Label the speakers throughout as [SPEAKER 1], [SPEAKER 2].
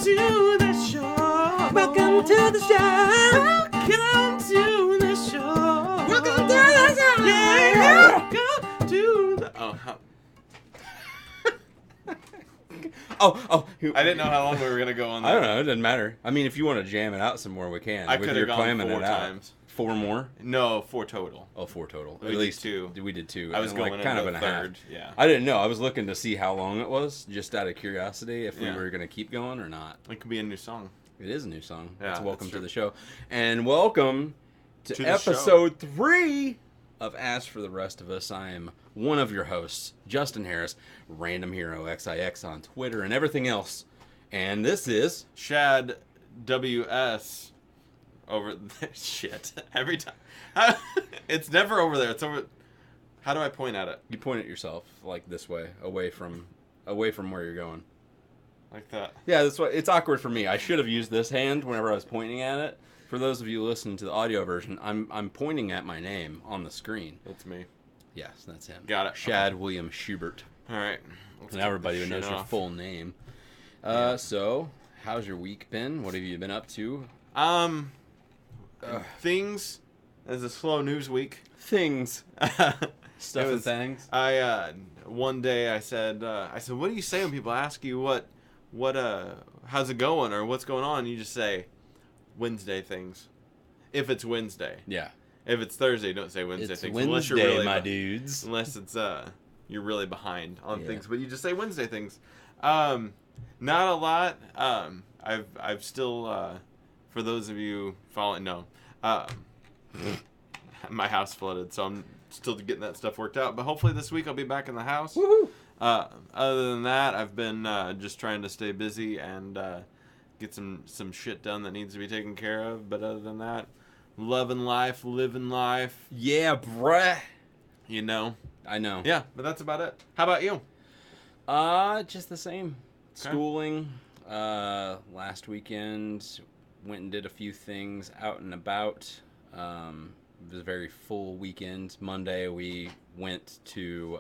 [SPEAKER 1] to the show.
[SPEAKER 2] Welcome to the show.
[SPEAKER 1] Welcome to the show.
[SPEAKER 2] Welcome to the show.
[SPEAKER 1] Yeah, welcome to the... I didn't know how long we were going to go on that.
[SPEAKER 2] I don't know. It doesn't matter. I mean, if you want to jam it out some more, we can.
[SPEAKER 1] I could have gone 4 times.
[SPEAKER 2] 4 more?
[SPEAKER 1] No, 4 total.
[SPEAKER 2] Oh, 4 total.
[SPEAKER 1] We
[SPEAKER 2] At
[SPEAKER 1] did
[SPEAKER 2] least
[SPEAKER 1] 2.
[SPEAKER 2] We did 2.
[SPEAKER 1] I was
[SPEAKER 2] and
[SPEAKER 1] going
[SPEAKER 2] like,
[SPEAKER 1] in
[SPEAKER 2] kind of
[SPEAKER 1] the
[SPEAKER 2] in a
[SPEAKER 1] third.
[SPEAKER 2] half.
[SPEAKER 1] Yeah.
[SPEAKER 2] I didn't know. I was looking to see how long it was, just out of curiosity, if we
[SPEAKER 1] Yeah.
[SPEAKER 2] were going to keep going or not.
[SPEAKER 1] It could be a new song.
[SPEAKER 2] It is a new song.
[SPEAKER 1] Yeah,
[SPEAKER 2] It's welcome
[SPEAKER 1] that's
[SPEAKER 2] to
[SPEAKER 1] true.
[SPEAKER 2] the show. And welcome to
[SPEAKER 1] the
[SPEAKER 2] episode 3 of As for the Rest of Us. I am one of your hosts, Justin Harris, RandomHeroXIX on Twitter and everything else. And this is...
[SPEAKER 1] Shaad WS over there. Shit. Every time. It's never over there. It's over... How do I point at it?
[SPEAKER 2] You point at yourself, like this way, away from where you're going.
[SPEAKER 1] Like that.
[SPEAKER 2] Yeah, that's why it's awkward for me. I should have used this hand whenever I was pointing at it. For those of you listening to the audio version, I'm pointing at my name on the screen.
[SPEAKER 1] That's me.
[SPEAKER 2] Yes, that's him.
[SPEAKER 1] Got it.
[SPEAKER 2] Shaad William Schubert.
[SPEAKER 1] All right.
[SPEAKER 2] Now everybody knows your full name. So, how's your week been? What have you been up to?
[SPEAKER 1] Things. It's a slow news week.
[SPEAKER 2] Things. Stuff and things.
[SPEAKER 1] One day I said, what do you say when people ask you how's it going or what's going on? You just say, Wednesday things. If it's Wednesday.
[SPEAKER 2] Yeah.
[SPEAKER 1] If it's Thursday, don't say Wednesday
[SPEAKER 2] It's
[SPEAKER 1] things.
[SPEAKER 2] Wednesday,
[SPEAKER 1] unless you're really
[SPEAKER 2] my dudes.
[SPEAKER 1] Unless it's you're really behind on
[SPEAKER 2] Yeah.
[SPEAKER 1] things, but you just say Wednesday things. Not a lot. I've still for those of you following, no. My house flooded, so I'm still getting that stuff worked out. But hopefully this week I'll be back in the house.
[SPEAKER 2] Woohoo!
[SPEAKER 1] Other than that, I've been just trying to stay busy and get some shit done that needs to be taken care of. But other than that, loving life, living life.
[SPEAKER 2] Yeah, bruh.
[SPEAKER 1] You know.
[SPEAKER 2] I know.
[SPEAKER 1] Yeah, but that's about it. How about you?
[SPEAKER 2] Just the same.
[SPEAKER 1] Okay.
[SPEAKER 2] Schooling. Last weekend, went and did a few things out and about. It was a very full weekend. Monday, we went to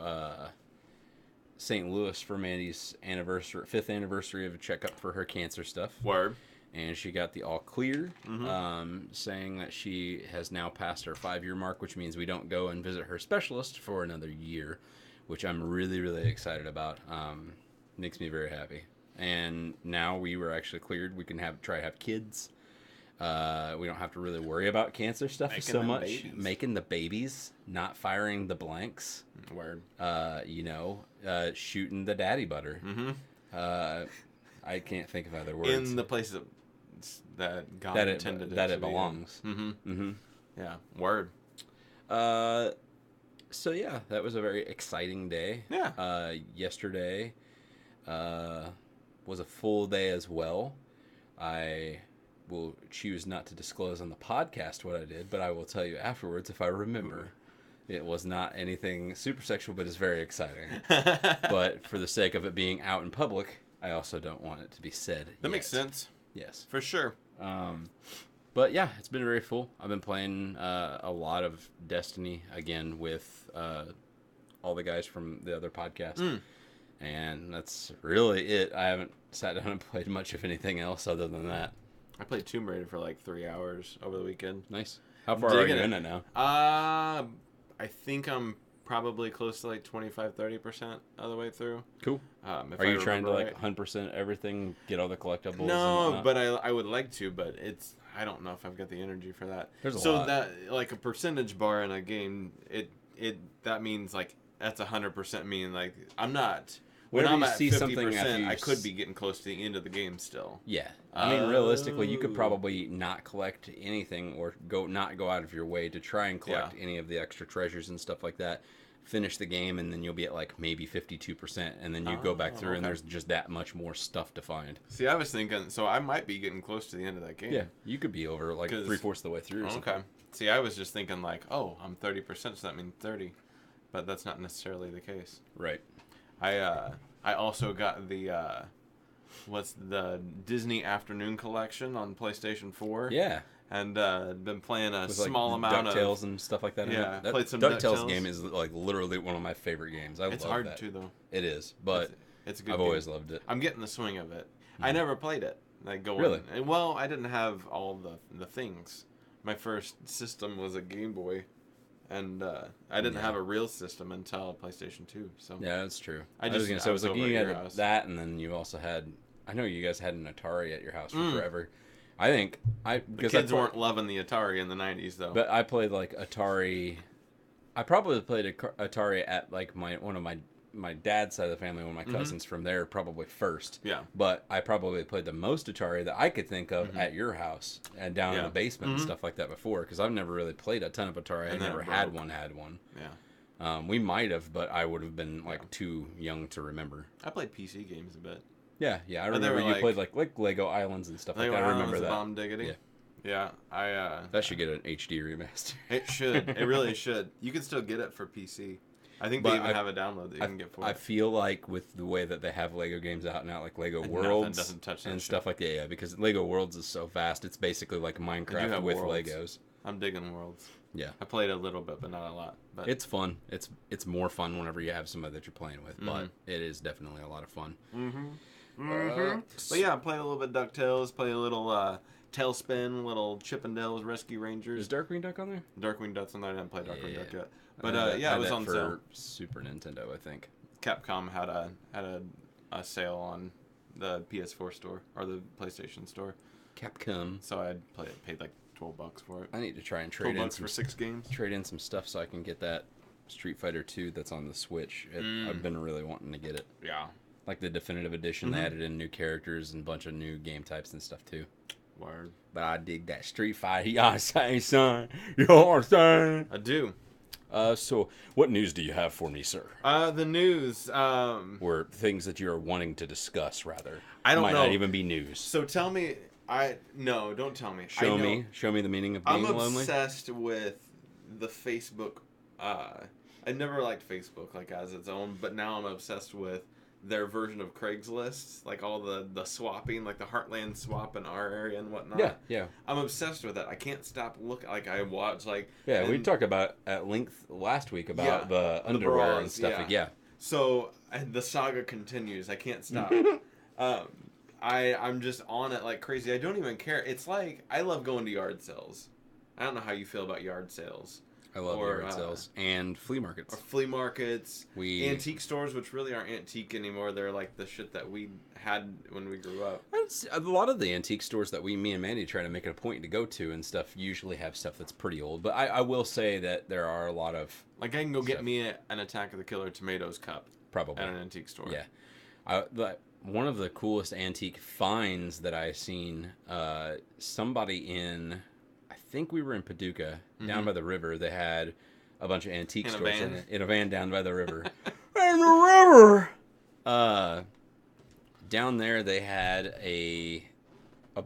[SPEAKER 2] St. Louis for Mandy's 5th anniversary of a checkup for her cancer stuff.
[SPEAKER 1] Word.
[SPEAKER 2] And she got the all clear,
[SPEAKER 1] Mm-hmm.
[SPEAKER 2] saying that she has now passed her 5-year mark, which means we don't go and visit her specialist for another year, which I'm really, really excited about. Makes me very happy. And now we were actually cleared. We can try to have kids. We don't have to really worry about cancer stuff so much.
[SPEAKER 1] Babies.
[SPEAKER 2] Making the babies, not firing the blanks.
[SPEAKER 1] Word.
[SPEAKER 2] Shooting the daddy butter.
[SPEAKER 1] Mm-hmm.
[SPEAKER 2] I can't think of other words.
[SPEAKER 1] In the place that God intended
[SPEAKER 2] that
[SPEAKER 1] to
[SPEAKER 2] it
[SPEAKER 1] be in.
[SPEAKER 2] belongs.
[SPEAKER 1] Mm-hmm.
[SPEAKER 2] Mm-hmm.
[SPEAKER 1] Yeah. Word.
[SPEAKER 2] So yeah, that was a very exciting day.
[SPEAKER 1] Yeah.
[SPEAKER 2] Yesterday was a full day as well. I will choose not to disclose on the podcast what I did, but I will tell you afterwards if I remember. It was not anything super sexual, but it's very exciting. But for the sake of it being out in public, I also don't want it to be said.
[SPEAKER 1] That makes sense.
[SPEAKER 2] Yes.
[SPEAKER 1] For sure.
[SPEAKER 2] But yeah, it's been very full. I've been playing a lot of Destiny again with all the guys from the other podcast. And that's really it. I haven't sat down and played much of anything else other than that.
[SPEAKER 1] I played Tomb Raider for like 3 hours over the weekend.
[SPEAKER 2] Nice. How far are you
[SPEAKER 1] Digging
[SPEAKER 2] in it now?
[SPEAKER 1] I think I'm probably close to like 25-30% of the way through.
[SPEAKER 2] Cool.
[SPEAKER 1] Are
[SPEAKER 2] you trying to like 100% everything, get all the collectibles?
[SPEAKER 1] No, but I would like to, but I don't know if I've got the energy for that.
[SPEAKER 2] There's a
[SPEAKER 1] so
[SPEAKER 2] lot.
[SPEAKER 1] That like a percentage bar in a game, that means like that's 100% mean like I'm not. When
[SPEAKER 2] Whenever
[SPEAKER 1] I'm
[SPEAKER 2] you
[SPEAKER 1] at
[SPEAKER 2] see
[SPEAKER 1] 50%,
[SPEAKER 2] something after you
[SPEAKER 1] I could be getting close to the end of the game still.
[SPEAKER 2] Yeah. I mean, realistically, you could probably not collect anything or not go out of your way to try and collect any of the extra treasures and stuff like that. Finish the game, and then you'll be at like maybe 52%, and then you go back through, and there's just that much more stuff to find.
[SPEAKER 1] See, I was thinking, so I might be getting close to the end of that game.
[SPEAKER 2] Yeah, you could be over like 3/4 of the way through. Or something.
[SPEAKER 1] Okay. See, I was just thinking like, oh, I'm 30%, so that means 30, but that's not necessarily the case.
[SPEAKER 2] Right.
[SPEAKER 1] I also got the what's the Disney Afternoon Collection on PlayStation 4.
[SPEAKER 2] Yeah.
[SPEAKER 1] And been playing a
[SPEAKER 2] with
[SPEAKER 1] small
[SPEAKER 2] like
[SPEAKER 1] amount of
[SPEAKER 2] DuckTales and stuff like that.
[SPEAKER 1] Yeah,
[SPEAKER 2] that
[SPEAKER 1] played some
[SPEAKER 2] DuckTales
[SPEAKER 1] DuckTales.
[SPEAKER 2] game is like literally one of my favorite games. I
[SPEAKER 1] It's
[SPEAKER 2] love
[SPEAKER 1] hard
[SPEAKER 2] that.
[SPEAKER 1] too, though.
[SPEAKER 2] It is, but
[SPEAKER 1] It's a good
[SPEAKER 2] I've
[SPEAKER 1] game.
[SPEAKER 2] always loved it.
[SPEAKER 1] I'm getting the swing of it. I never played it. Like going.
[SPEAKER 2] Really?
[SPEAKER 1] And, well, I didn't have all the things. My first system was a Game Boy, and I didn't have a real system until PlayStation 2. So
[SPEAKER 2] yeah, that's true.
[SPEAKER 1] I
[SPEAKER 2] was gonna say, it was like
[SPEAKER 1] over at
[SPEAKER 2] you
[SPEAKER 1] your
[SPEAKER 2] had
[SPEAKER 1] house.
[SPEAKER 2] that, and then you also had. I know you guys had an Atari at your house for forever. I think
[SPEAKER 1] The kids weren't loving the Atari in the 90s though.
[SPEAKER 2] But I played like Atari. I probably played Atari at like one of my dad's side of the family, one of my cousins from there, probably first.
[SPEAKER 1] Yeah.
[SPEAKER 2] But I probably played the most Atari that I could think of at your house and down in the basement and stuff like that before, because I've never really played a ton of Atari. I never had one.
[SPEAKER 1] Yeah.
[SPEAKER 2] We might have, but I would have been like too young to remember.
[SPEAKER 1] I played PC games a bit.
[SPEAKER 2] Yeah, I remember you played like Lego Islands and stuff like that. I remember that.
[SPEAKER 1] Bomb Diggity. Yeah.
[SPEAKER 2] That should get an HD remaster.
[SPEAKER 1] It should. It really should. You can still get it for PC. I think they even have a download that you can get for it.
[SPEAKER 2] I feel like with the way that they have Lego games out now, like Lego Worlds
[SPEAKER 1] doesn't touch
[SPEAKER 2] and stuff like that, yeah, because Lego Worlds is so vast, it's basically like Minecraft with
[SPEAKER 1] Worlds.
[SPEAKER 2] Legos.
[SPEAKER 1] I'm digging Worlds.
[SPEAKER 2] Yeah.
[SPEAKER 1] I played a little bit, but not a lot. But
[SPEAKER 2] it's fun. It's more fun whenever you have somebody that you're playing with, but it is definitely a lot of fun.
[SPEAKER 1] But yeah, I played a little bit DuckTales, played a little Tailspin, little Chippendales Rescue Rangers.
[SPEAKER 2] Is Darkwing Duck on there?
[SPEAKER 1] Darkwing Duck's on there. I didn't play Darkwing Duck yet. But
[SPEAKER 2] it
[SPEAKER 1] was on sale.
[SPEAKER 2] Super Nintendo, I think.
[SPEAKER 1] Capcom had a sale on the PS4 store or the PlayStation store.
[SPEAKER 2] Capcom.
[SPEAKER 1] So I paid like $12 for it.
[SPEAKER 2] I need to try and trade in
[SPEAKER 1] for 6 games.
[SPEAKER 2] Trade in some stuff so I can get that Street Fighter 2 that's on the Switch. I've been really wanting to get it.
[SPEAKER 1] Yeah.
[SPEAKER 2] Like the definitive edition, they added in new characters and a bunch of new game types and stuff too.
[SPEAKER 1] Word.
[SPEAKER 2] But I dig that Street Fighter. You know what I'm saying, son? You know what I'm saying?
[SPEAKER 1] I do.
[SPEAKER 2] So what news do you have for me, sir?
[SPEAKER 1] The news.
[SPEAKER 2] Or things that you're wanting to discuss, rather.
[SPEAKER 1] I don't know.
[SPEAKER 2] Might not even be news.
[SPEAKER 1] So tell me. No, don't tell me.
[SPEAKER 2] Show me the meaning of being lonely.
[SPEAKER 1] I'm obsessed with the Facebook. I never liked Facebook like as its own, but now I'm obsessed with their version of Craigslist, like all the swapping, like the Heartland swap in our area and whatnot.
[SPEAKER 2] Yeah.
[SPEAKER 1] I'm obsessed with it. I can't stop looking. Like I watch like.
[SPEAKER 2] Yeah, we talked about at length last week about the underwear
[SPEAKER 1] bras,
[SPEAKER 2] and stuff.
[SPEAKER 1] Yeah. So the saga continues. I can't stop. I'm just on it like crazy. I don't even care. It's like I love going to yard sales. I don't know how you feel about yard sales.
[SPEAKER 2] I love yard sales and flea markets.
[SPEAKER 1] Or flea markets, antique stores, which really aren't antique anymore. They're like the shit that we had when we grew up.
[SPEAKER 2] A lot of the antique stores that me and Mandy try to make it a point to go to and stuff usually have stuff that's pretty old. But I will say that there are a lot of...
[SPEAKER 1] Like I can go get me an Attack of the Killer Tomatoes cup.
[SPEAKER 2] Probably.
[SPEAKER 1] At an antique store.
[SPEAKER 2] Yeah. One of the coolest antique finds that I've seen, somebody in... I think we were in Paducah, down by the river. They had a bunch of antique stores in a van down by the river. In the river! Down there, they had a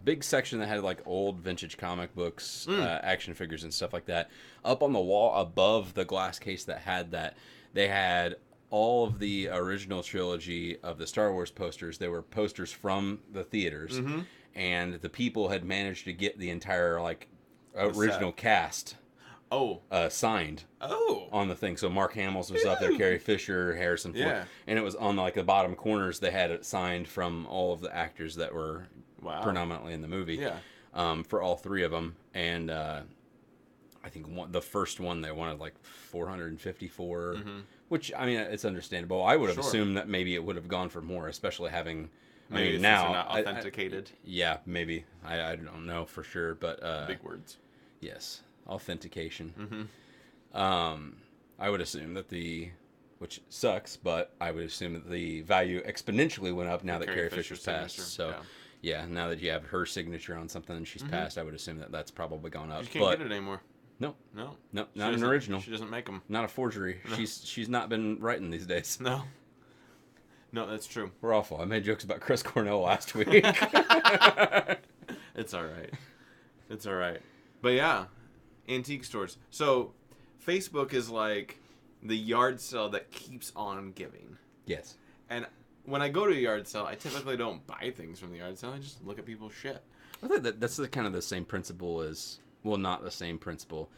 [SPEAKER 2] big section that had like old vintage comic books, action figures and stuff like that. Up on the wall above the glass case that had that, they had all of the original trilogy of the Star Wars posters. They were posters from the theaters, and the people had managed to get the entire original cast signed on the thing. So Mark Hamill's was up there, Carrie Fisher, Harrison Ford, and it was on the bottom corners. They had it signed from all of the actors that were predominantly in the movie, for all 3 of them. And I think the first one they wanted like 454, which I mean it's understandable. I would have assumed that maybe it would have gone for more, especially having.
[SPEAKER 1] Maybe it's
[SPEAKER 2] now
[SPEAKER 1] not authenticated.
[SPEAKER 2] Yeah, maybe. I don't know for sure, but
[SPEAKER 1] big words.
[SPEAKER 2] Yes, authentication. I would assume that which sucks, but I would assume that the value exponentially went up now that Carrie Fisher's passed. So, yeah, now that you have her signature on something and she's passed, I would assume that that's probably gone up.
[SPEAKER 1] You can't get it anymore.
[SPEAKER 2] No, not an original.
[SPEAKER 1] She doesn't make them.
[SPEAKER 2] Not a forgery. No. She's not been writing these days.
[SPEAKER 1] No, that's true.
[SPEAKER 2] We're awful. I made jokes about Chris Cornell last week.
[SPEAKER 1] It's all right. But yeah, antique stores. So Facebook is like the yard sale that keeps on giving.
[SPEAKER 2] Yes.
[SPEAKER 1] And when I go to a yard sale, I typically don't buy things from the yard sale. I just look at people's shit.
[SPEAKER 2] I think that's kind of the same principle as... Well, not the same principle.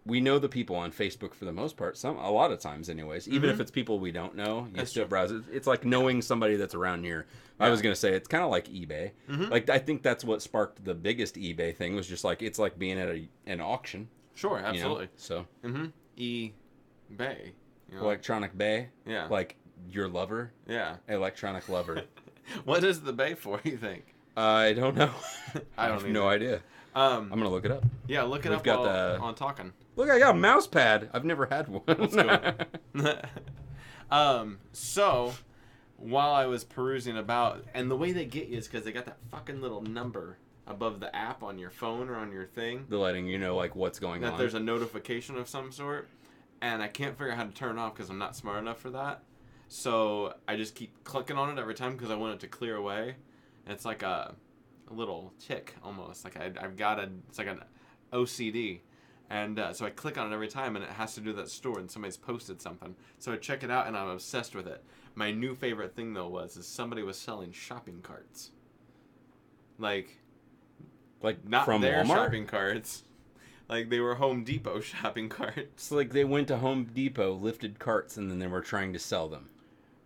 [SPEAKER 2] we know the people on Facebook for the most part. A lot of times, anyways. Even if it's people we don't know, you still browse it. It's like knowing somebody that's around here. Yeah. I was gonna say it's kind of like eBay. Like I think that's what sparked the biggest eBay thing was just like it's like being at an auction.
[SPEAKER 1] Sure, absolutely.
[SPEAKER 2] You know? So
[SPEAKER 1] eBay, you know?
[SPEAKER 2] Electronic bay.
[SPEAKER 1] Yeah.
[SPEAKER 2] Like your lover.
[SPEAKER 1] Yeah.
[SPEAKER 2] Electronic lover.
[SPEAKER 1] What is the bay for? You think?
[SPEAKER 2] I don't know.
[SPEAKER 1] I
[SPEAKER 2] have no idea. I'm gonna look it up.
[SPEAKER 1] Yeah, look it up on talking.
[SPEAKER 2] Look, I got a mouse pad. I've never had one.
[SPEAKER 1] Let's go. So while I was perusing about, and the way they get you is because they got that fucking little number above the app on your phone or on your thing.
[SPEAKER 2] They're letting you know like what's going on.
[SPEAKER 1] That there's a notification of some sort, and I can't figure out how to turn it off because I'm not smart enough for that. So I just keep clicking on it every time because I want it to clear away. And it's like a little tick almost. Like it's like an OCD. And so I click on it every time, and it has to do that store, and somebody's posted something. So I check it out, and I'm obsessed with it. My new favorite thing, though, is somebody was selling shopping carts. Like not
[SPEAKER 2] from
[SPEAKER 1] their
[SPEAKER 2] Walmart?
[SPEAKER 1] Shopping carts. Like, they were Home Depot shopping carts.
[SPEAKER 2] So, like, they went to Home Depot, lifted carts, and then they were trying to sell them.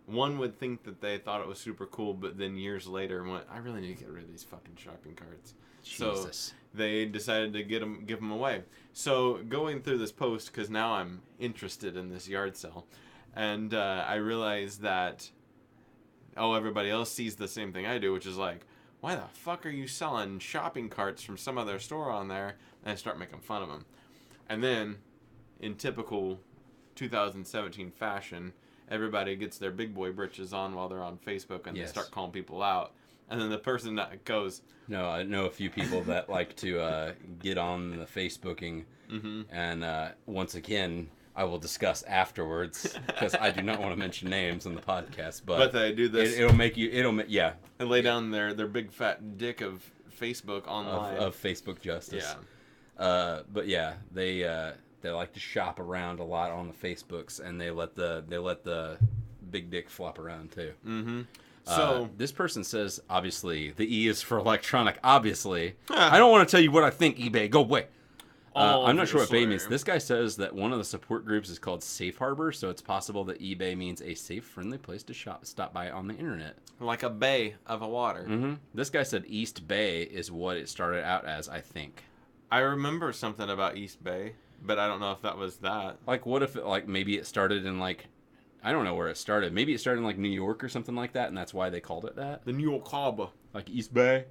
[SPEAKER 1] One would think that they thought it was super cool, but then years later went, I really need to get rid of these fucking shopping carts.
[SPEAKER 2] Jesus.
[SPEAKER 1] So they decided to give them away. So going through this post, because now I'm interested in this yard sale, and I realized that, everybody else sees the same thing I do, which is like, why the fuck are you selling shopping carts from some other store on there? And I start making fun of them. And then, in typical 2017 fashion, everybody gets their big boy britches on while they're on Facebook, and they start calling people out. And then the person that goes...
[SPEAKER 2] No, I know a few people that like to get on the Facebooking. And once again, I will discuss afterwards, because I do not want to mention names on the podcast. But
[SPEAKER 1] they do this.
[SPEAKER 2] It'll make you...
[SPEAKER 1] They lay down their big fat dick of Facebook online.
[SPEAKER 2] Of Facebook justice. Yeah. But yeah, they like to shop around a lot on the Facebooks, and they let the big dick flop around too. So this person says, obviously, the E is for electronic. Obviously, I don't want to tell you what I think. eBay, go away. I'm not sure what bay means. This guy says that one of the support groups is called Safe Harbor, so it's possible that eBay means a safe, friendly place to stop by on the internet.
[SPEAKER 1] Like a bay of a water.
[SPEAKER 2] This guy said East Bay is what it started out as, I think.
[SPEAKER 1] I remember something about East Bay, but I don't know if that was that.
[SPEAKER 2] Like, what if maybe it started in I don't know where it started. Maybe it started in New York or something like that, and that's why they called it that.
[SPEAKER 1] The New York Harbor.
[SPEAKER 2] Like East Bay.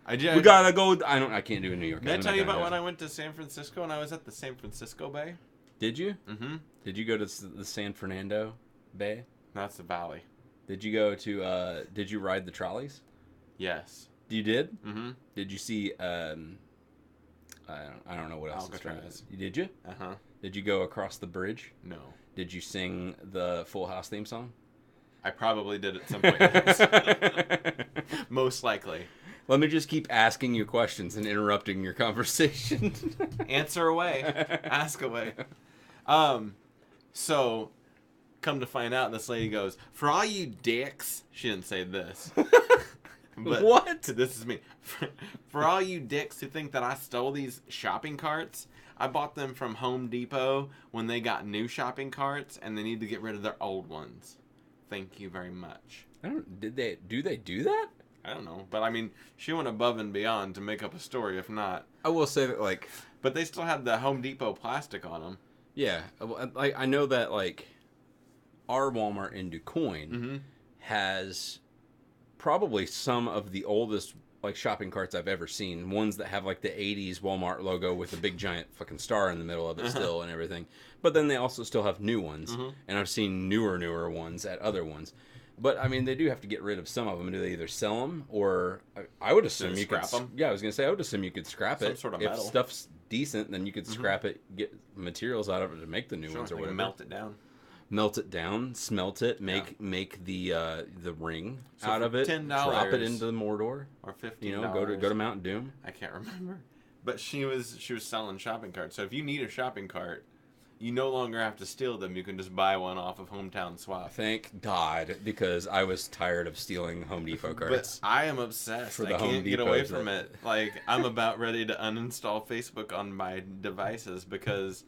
[SPEAKER 1] We
[SPEAKER 2] gotta go. I can't do a New York.
[SPEAKER 1] Did I tell you about when I went to San Francisco and I was at the San Francisco Bay?
[SPEAKER 2] Did you? Did you go to the San Fernando Bay?
[SPEAKER 1] That's the valley.
[SPEAKER 2] Did you go to? Did you ride the trolleys?
[SPEAKER 1] Yes.
[SPEAKER 2] You did? Did you see? I don't know what else.
[SPEAKER 1] Alcatraz.
[SPEAKER 2] Did you? Did you go across the bridge?
[SPEAKER 1] No.
[SPEAKER 2] Did you sing the Full House theme song?
[SPEAKER 1] I probably did at some point. Yes. Most likely.
[SPEAKER 2] Let me just keep asking you questions and interrupting your conversation.
[SPEAKER 1] Answer away. Ask away. So, come to find out, this lady goes, for all you dicks. She didn't say this. But
[SPEAKER 2] what?
[SPEAKER 1] This is me. For all you dicks who think that I stole these shopping carts, I bought them from Home Depot when they got new shopping carts, and they need to get rid of their old ones. Thank you very much.
[SPEAKER 2] Do they do that?
[SPEAKER 1] I don't know, but I mean, she went above and beyond to make up a story. If not,
[SPEAKER 2] I will say that
[SPEAKER 1] but they still had the Home Depot plastic on them.
[SPEAKER 2] Yeah, I know that our Walmart in DuQuoin has probably some of the oldest shopping carts I've ever seen. Ones that have the 80s Walmart logo with a big giant fucking star in the middle of it still and everything. But then they also still have new ones, and I've seen newer ones at other ones. But I mean, they do have to get rid of some of them. Do they either sell them or I would assume you could scrap them? Yeah, I was gonna say I would assume you could scrap it.
[SPEAKER 1] Some sort of metal.
[SPEAKER 2] If stuff's decent, then you could scrap it, get materials out of it to make the new ones or whatever.
[SPEAKER 1] Melt it down.
[SPEAKER 2] Melt it down, smelt it, make the ring
[SPEAKER 1] so
[SPEAKER 2] out of it,
[SPEAKER 1] $10
[SPEAKER 2] drop it into the Mordor,
[SPEAKER 1] or $15.
[SPEAKER 2] Go to Mount Doom.
[SPEAKER 1] I can't remember, but she was selling shopping carts. So if you need a shopping cart, you no longer have to steal them. You can just buy one off of Hometown Swap.
[SPEAKER 2] Thank God, because I was tired of stealing Home Depot cards.
[SPEAKER 1] But I am obsessed. I can't get away from it. Like, I'm about ready to uninstall Facebook on my devices because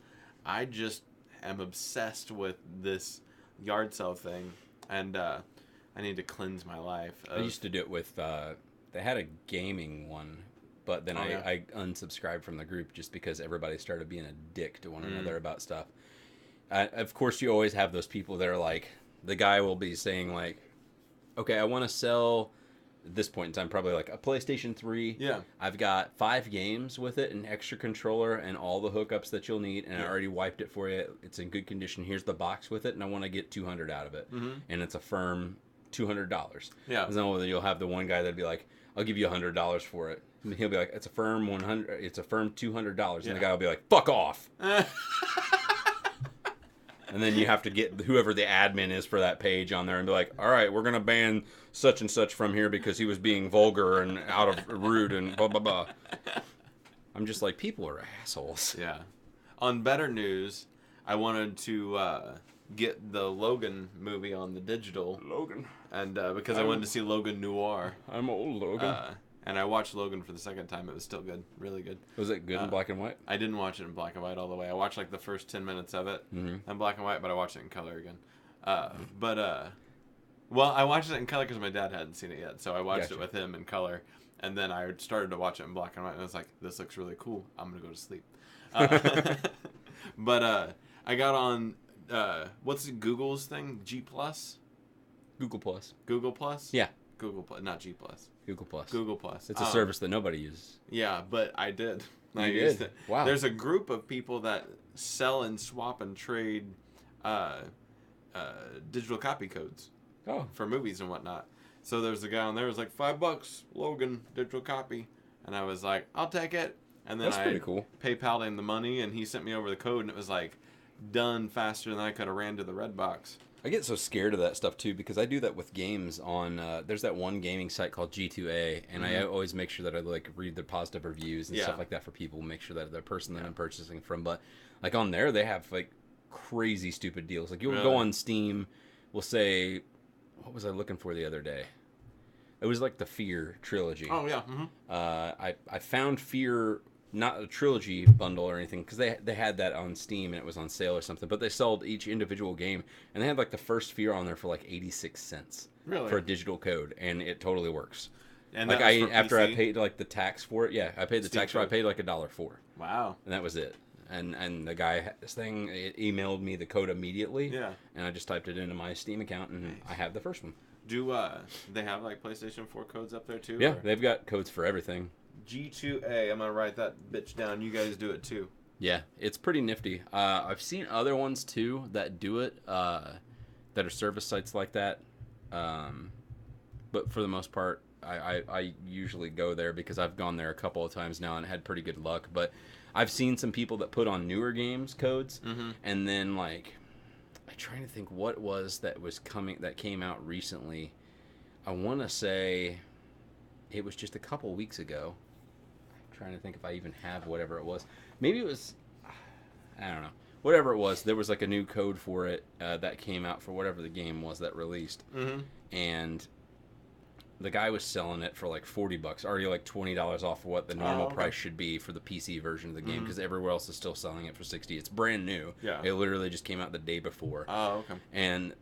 [SPEAKER 1] I just am obsessed with this yard sale thing, and I need to cleanse my life.
[SPEAKER 2] I used to do it with, they had a gaming one, but then I unsubscribed from the group just because everybody started being a dick to one another about stuff. Of course, you always have those people that are like, the guy will be saying like, okay, I want to sell, at this point in time, probably like a PlayStation 3.
[SPEAKER 1] Yeah.
[SPEAKER 2] I've got 5 games with it, an extra controller, and all the hookups that you'll need, and I already wiped it for you. It's in good condition. Here's the box with it, and I want to get $200 out of it. And it's a firm $200.
[SPEAKER 1] Yeah.
[SPEAKER 2] And then you'll have the one guy that'd be like, I'll give you $100 for it. And he'll be like, it's a firm $100. It's a firm $200. And the guy will be like, fuck off. And then you have to get whoever the admin is for that page on there and be like, all right, we're going to ban such and such from here because he was being vulgar and out of rude and blah, blah, blah. I'm just like, people are assholes.
[SPEAKER 1] Yeah. On better news, I wanted to get the Logan movie on the digital.
[SPEAKER 2] Logan.
[SPEAKER 1] And because I wanted to see Logan Noir.
[SPEAKER 2] I'm old Logan.
[SPEAKER 1] And I watched Logan for the second time. It was still good. Really good.
[SPEAKER 2] Was it good in black and white?
[SPEAKER 1] I didn't watch it in black and white all the way. I watched like the first 10 minutes of it in black and white, but I watched it in color again. Well, I watched it in color because my dad hadn't seen it yet. So I watched it with him in color. And then I started to watch it in black and white. And I was like, this looks really cool. I'm going to go to sleep. But I got on, what's Google's thing? G+?
[SPEAKER 2] Google Plus.
[SPEAKER 1] Google Plus?
[SPEAKER 2] Yeah.
[SPEAKER 1] Google Plus, not G+.
[SPEAKER 2] Google Plus.
[SPEAKER 1] Google Plus.
[SPEAKER 2] It's a service that nobody uses.
[SPEAKER 1] Yeah, but I did.
[SPEAKER 2] You
[SPEAKER 1] I
[SPEAKER 2] did?
[SPEAKER 1] used it.
[SPEAKER 2] Wow.
[SPEAKER 1] There's a group of people that sell and swap and trade digital copy codes for movies and whatnot. So there's a guy on there who was like, $5, Logan, digital copy. And I was like, I'll take it. And then
[SPEAKER 2] That's pretty cool.
[SPEAKER 1] PayPal'd him the money, and he sent me over the code, and it was like done faster than I could have ran to the red box.
[SPEAKER 2] I get so scared of that stuff too because I do that with games on. There's that one gaming site called G2A, and I always make sure that I like read the positive reviews and stuff like that for people. Make sure that the person that I'm purchasing from, but like on there they have like crazy stupid deals. Like you'll go on Steam, we'll say, what was I looking for the other day? It was like the Fear trilogy.
[SPEAKER 1] Oh yeah.
[SPEAKER 2] I found Fear. Not a trilogy bundle or anything, because they had that on Steam and it was on sale or something, but they sold each individual game, and they had like the first Fear on there for like 86 cents for a digital code, and it totally works. And like after I paid like the tax for it, I paid the tax for it, I paid like $1 for it.
[SPEAKER 1] Wow.
[SPEAKER 2] And that was it. And the guy had this thing, it emailed me the code immediately.
[SPEAKER 1] Yeah.
[SPEAKER 2] And I just typed it into my Steam account, and I have the first one.
[SPEAKER 1] Do they have like PlayStation 4 codes up there too?
[SPEAKER 2] Yeah, they've got codes for everything.
[SPEAKER 1] G2A, I'm gonna write that bitch down. You guys do it too.
[SPEAKER 2] Yeah, it's pretty nifty. I've seen other ones too that do it, that are service sites like that. But for the most part, I usually go there because I've gone there a couple of times now and had pretty good luck. But I've seen some people that put on newer games codes, and then like, I'm trying to think what was that came out recently. I want to say it was just a couple weeks ago. Trying to think if I even have whatever it was. Maybe it was, I don't know. Whatever it was, there was like a new code for it that came out for whatever the game was that released. And the guy was selling it for like $40, already like $20 off of what the normal price should be for the PC version of the game, because everywhere else is still selling it for $60. It's brand new.
[SPEAKER 1] Yeah.
[SPEAKER 2] It literally just came out the day before.
[SPEAKER 1] Oh, okay.
[SPEAKER 2] And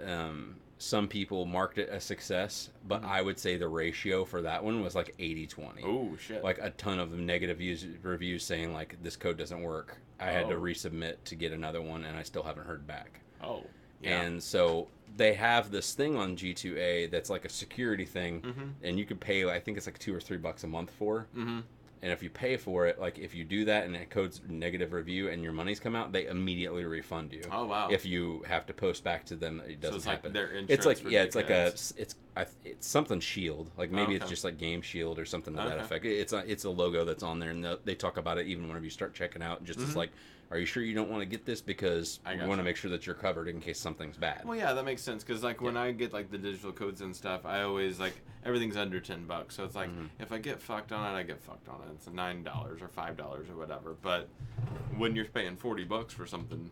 [SPEAKER 2] some people marked it a success, but I would say the ratio for that one was like 80-20.
[SPEAKER 1] Oh, shit.
[SPEAKER 2] Like a ton of negative reviews saying like, this code doesn't work. I had to resubmit to get another one, and I still haven't heard back.
[SPEAKER 1] Oh, yeah.
[SPEAKER 2] And so they have this thing on G2A that's like a security thing, and you can pay, I think it's like $2 or $3 a month for. And if you pay for it, like if you do that and it codes negative review and your money's come out, they immediately refund you.
[SPEAKER 1] Oh wow!
[SPEAKER 2] If you have to post back to them, it doesn't happen.
[SPEAKER 1] Like their insurance.
[SPEAKER 2] It's like it's something Shield. Like maybe it's just like Game Shield or something to that effect. It's a logo that's on there, and they talk about it even whenever you start checking out. Just as like, are you sure you don't want to get this because we want to make sure that you're covered in case something's bad.
[SPEAKER 1] Well, yeah, that makes sense because like when I get like the digital codes and stuff, I always like everything's under $10, so it's like if I get fucked on it, I get fucked on it. It's $9 or $5 or whatever. But when you're paying $40 for something,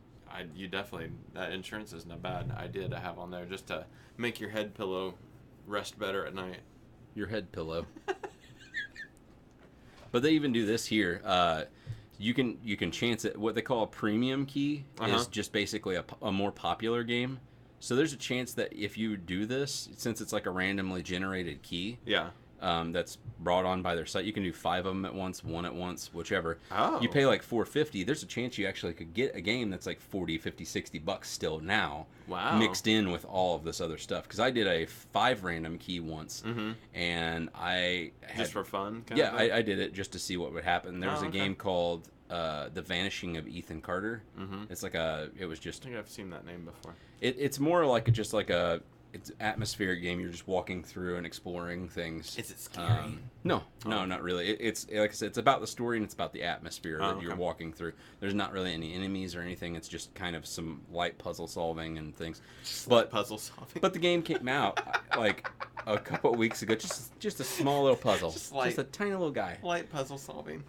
[SPEAKER 1] you definitely, that insurance isn't a bad idea to have on there just to make your head pillow rest better at night.
[SPEAKER 2] Your head pillow. But they even do this here. You can chance it. What they call a premium key is just basically a more popular game. So there's a chance that if you do this, since it's like a randomly generated key, that's brought on by their site, you can do 5 of them at once, 1 at once, whichever.
[SPEAKER 1] Oh.
[SPEAKER 2] You pay like $4.50. There's a chance you actually could get a game that's like $40, $50, $60 still now.
[SPEAKER 1] Wow.
[SPEAKER 2] Mixed in with all of this other stuff. Because I did a 5 random key once, and I had,
[SPEAKER 1] just for fun?
[SPEAKER 2] I did it just to see what would happen. There was a game called The Vanishing of Ethan Carter. It's like it was just...
[SPEAKER 1] I think I've seen that name before.
[SPEAKER 2] It's more like just like it's an atmospheric game. You're just walking through and exploring things.
[SPEAKER 1] Is it scary?
[SPEAKER 2] No, not really. It's like I said, it's about the story and it's about the atmosphere that you're walking through. There's not really any enemies or anything. It's just kind of some light puzzle solving and things.
[SPEAKER 1] Puzzle solving.
[SPEAKER 2] But the game came out like a couple of weeks ago. Just a small little puzzle. Just a tiny little guy.
[SPEAKER 1] Light puzzle solving.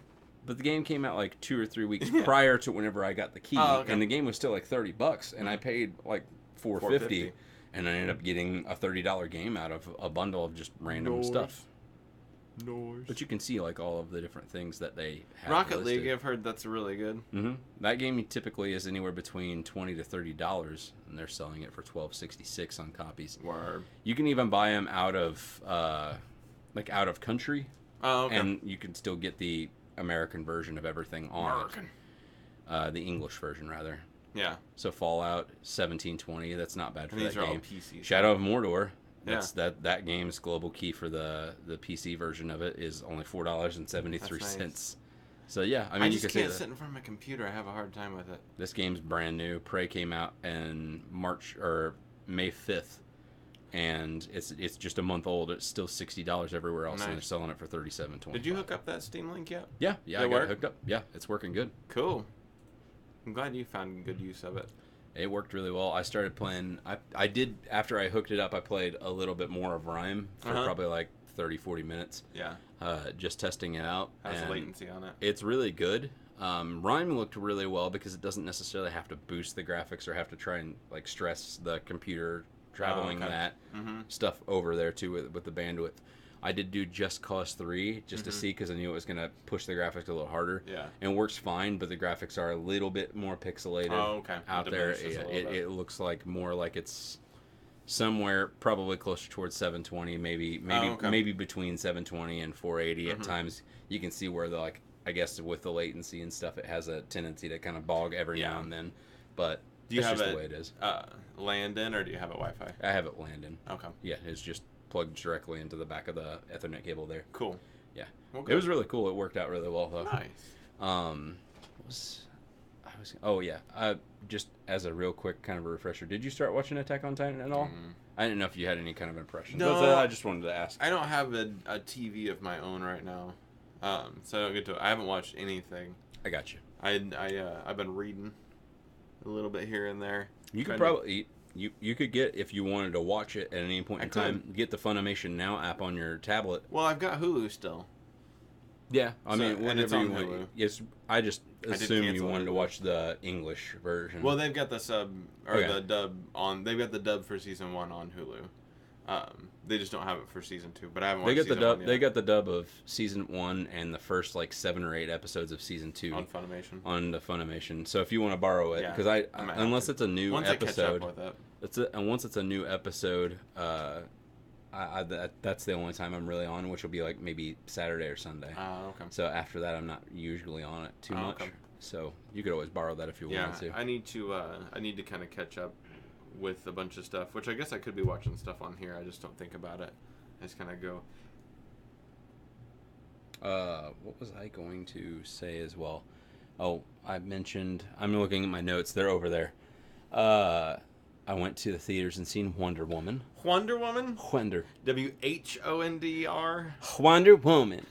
[SPEAKER 2] But the game came out like 2 or 3 weeks prior to whenever I got the key, and the game was still like $30, and I paid like $4.50. And I ended up getting a $30 game out of a bundle of just random stuff. But you can see like all of the different things that they have
[SPEAKER 1] Rocket
[SPEAKER 2] listed.
[SPEAKER 1] League, I've heard that's really good.
[SPEAKER 2] That game typically is anywhere between $20 to $30, and they're selling it for $12.66 on copies.
[SPEAKER 1] Word.
[SPEAKER 2] You can even buy them out of country, and you can still get the American version of everything on it. The English version, rather.
[SPEAKER 1] Yeah.
[SPEAKER 2] So Fallout 1720, that's not bad for that game.
[SPEAKER 1] PC
[SPEAKER 2] Shadow of Mordor, that game's global key for the PC version of it is only $4.73. Nice. So yeah, I mean,
[SPEAKER 1] you can't sit in front of my computer. I have a hard time with it.
[SPEAKER 2] This game's brand new. Prey came out in May 5th, and it's just a month old. It's still $60 everywhere else, and they're selling it for $37.25.
[SPEAKER 1] Did you hook up that SteamLink yet?
[SPEAKER 2] Yeah, I got it hooked up. Yeah, it's working good.
[SPEAKER 1] Cool. I'm glad you found good use of it.
[SPEAKER 2] It worked really well. I started playing... I did, after I hooked it up, I played a little bit more of Rime for probably like 30, 40 minutes.
[SPEAKER 1] Yeah.
[SPEAKER 2] Just testing it out.
[SPEAKER 1] How's the latency on it?
[SPEAKER 2] It's really good. Rime looked really well because it doesn't necessarily have to boost the graphics or have to try and like stress the computer traveling that stuff over there too with the bandwidth. I did do Just Cause 3 just to see because I knew it was going to push the graphics a little harder. Yeah. And it works fine, but the graphics are a little bit more pixelated out there. It looks like more like it's somewhere probably closer towards 720, maybe between 720 and 480 at times. You can see where I guess with the latency and stuff, it has a tendency to kind of bog every now and then. But
[SPEAKER 1] do you have
[SPEAKER 2] just the way it is.
[SPEAKER 1] LAN in or do you have it Wi-Fi?
[SPEAKER 2] I have it LAN in.
[SPEAKER 1] Okay.
[SPEAKER 2] Yeah, it's just plugged directly into the back of the Ethernet cable there.
[SPEAKER 1] Cool.
[SPEAKER 2] Yeah. Okay. It was really cool. It worked out really well though.
[SPEAKER 1] Nice.
[SPEAKER 2] Just as a real quick kind of a refresher, did you start watching Attack on Titan at all? I didn't know if you had any kind of impression.
[SPEAKER 1] No,
[SPEAKER 2] I just wanted to ask.
[SPEAKER 1] I don't have a TV of my own right now, so I don't get to. I haven't watched anything.
[SPEAKER 2] I got you.
[SPEAKER 1] I've been reading a little bit here and there.
[SPEAKER 2] You could probably you could get, if you wanted to watch it at any point in time, get the Funimation Now app on your tablet.
[SPEAKER 1] Well, I've got Hulu still.
[SPEAKER 2] Yeah, I mean, whenever you want.
[SPEAKER 1] Hulu.
[SPEAKER 2] Yes, I just assumed you wanted to watch the English version.
[SPEAKER 1] Well, they've got the sub or the dub on. They've got the dub for season 1 on Hulu. They just don't have it for season 2. But I haven't watched season 1 yet.
[SPEAKER 2] They got the dub of season 1 and the first 7 or 8 episodes of season 2
[SPEAKER 1] on Funimation.
[SPEAKER 2] On the Funimation. So if you want to borrow it, because unless it's a new episode, once it's a new episode, that's the only time I'm really on, which will be maybe Saturday or Sunday.
[SPEAKER 1] Okay.
[SPEAKER 2] So after that, I'm not usually on it too much. Okay. So you could always borrow that if you wanted to.
[SPEAKER 1] I need to kind of catch up with a bunch of stuff, which I guess I could be watching stuff on here. I just don't think about it. I just kind of go.
[SPEAKER 2] What was I going to say as well? Oh, I mentioned. I'm looking at my notes. They're over there. I went to the theaters and seen Wonder Woman.
[SPEAKER 1] Wonder Woman?
[SPEAKER 2] Wonder.
[SPEAKER 1] WHONDR?
[SPEAKER 2] Wonder Woman.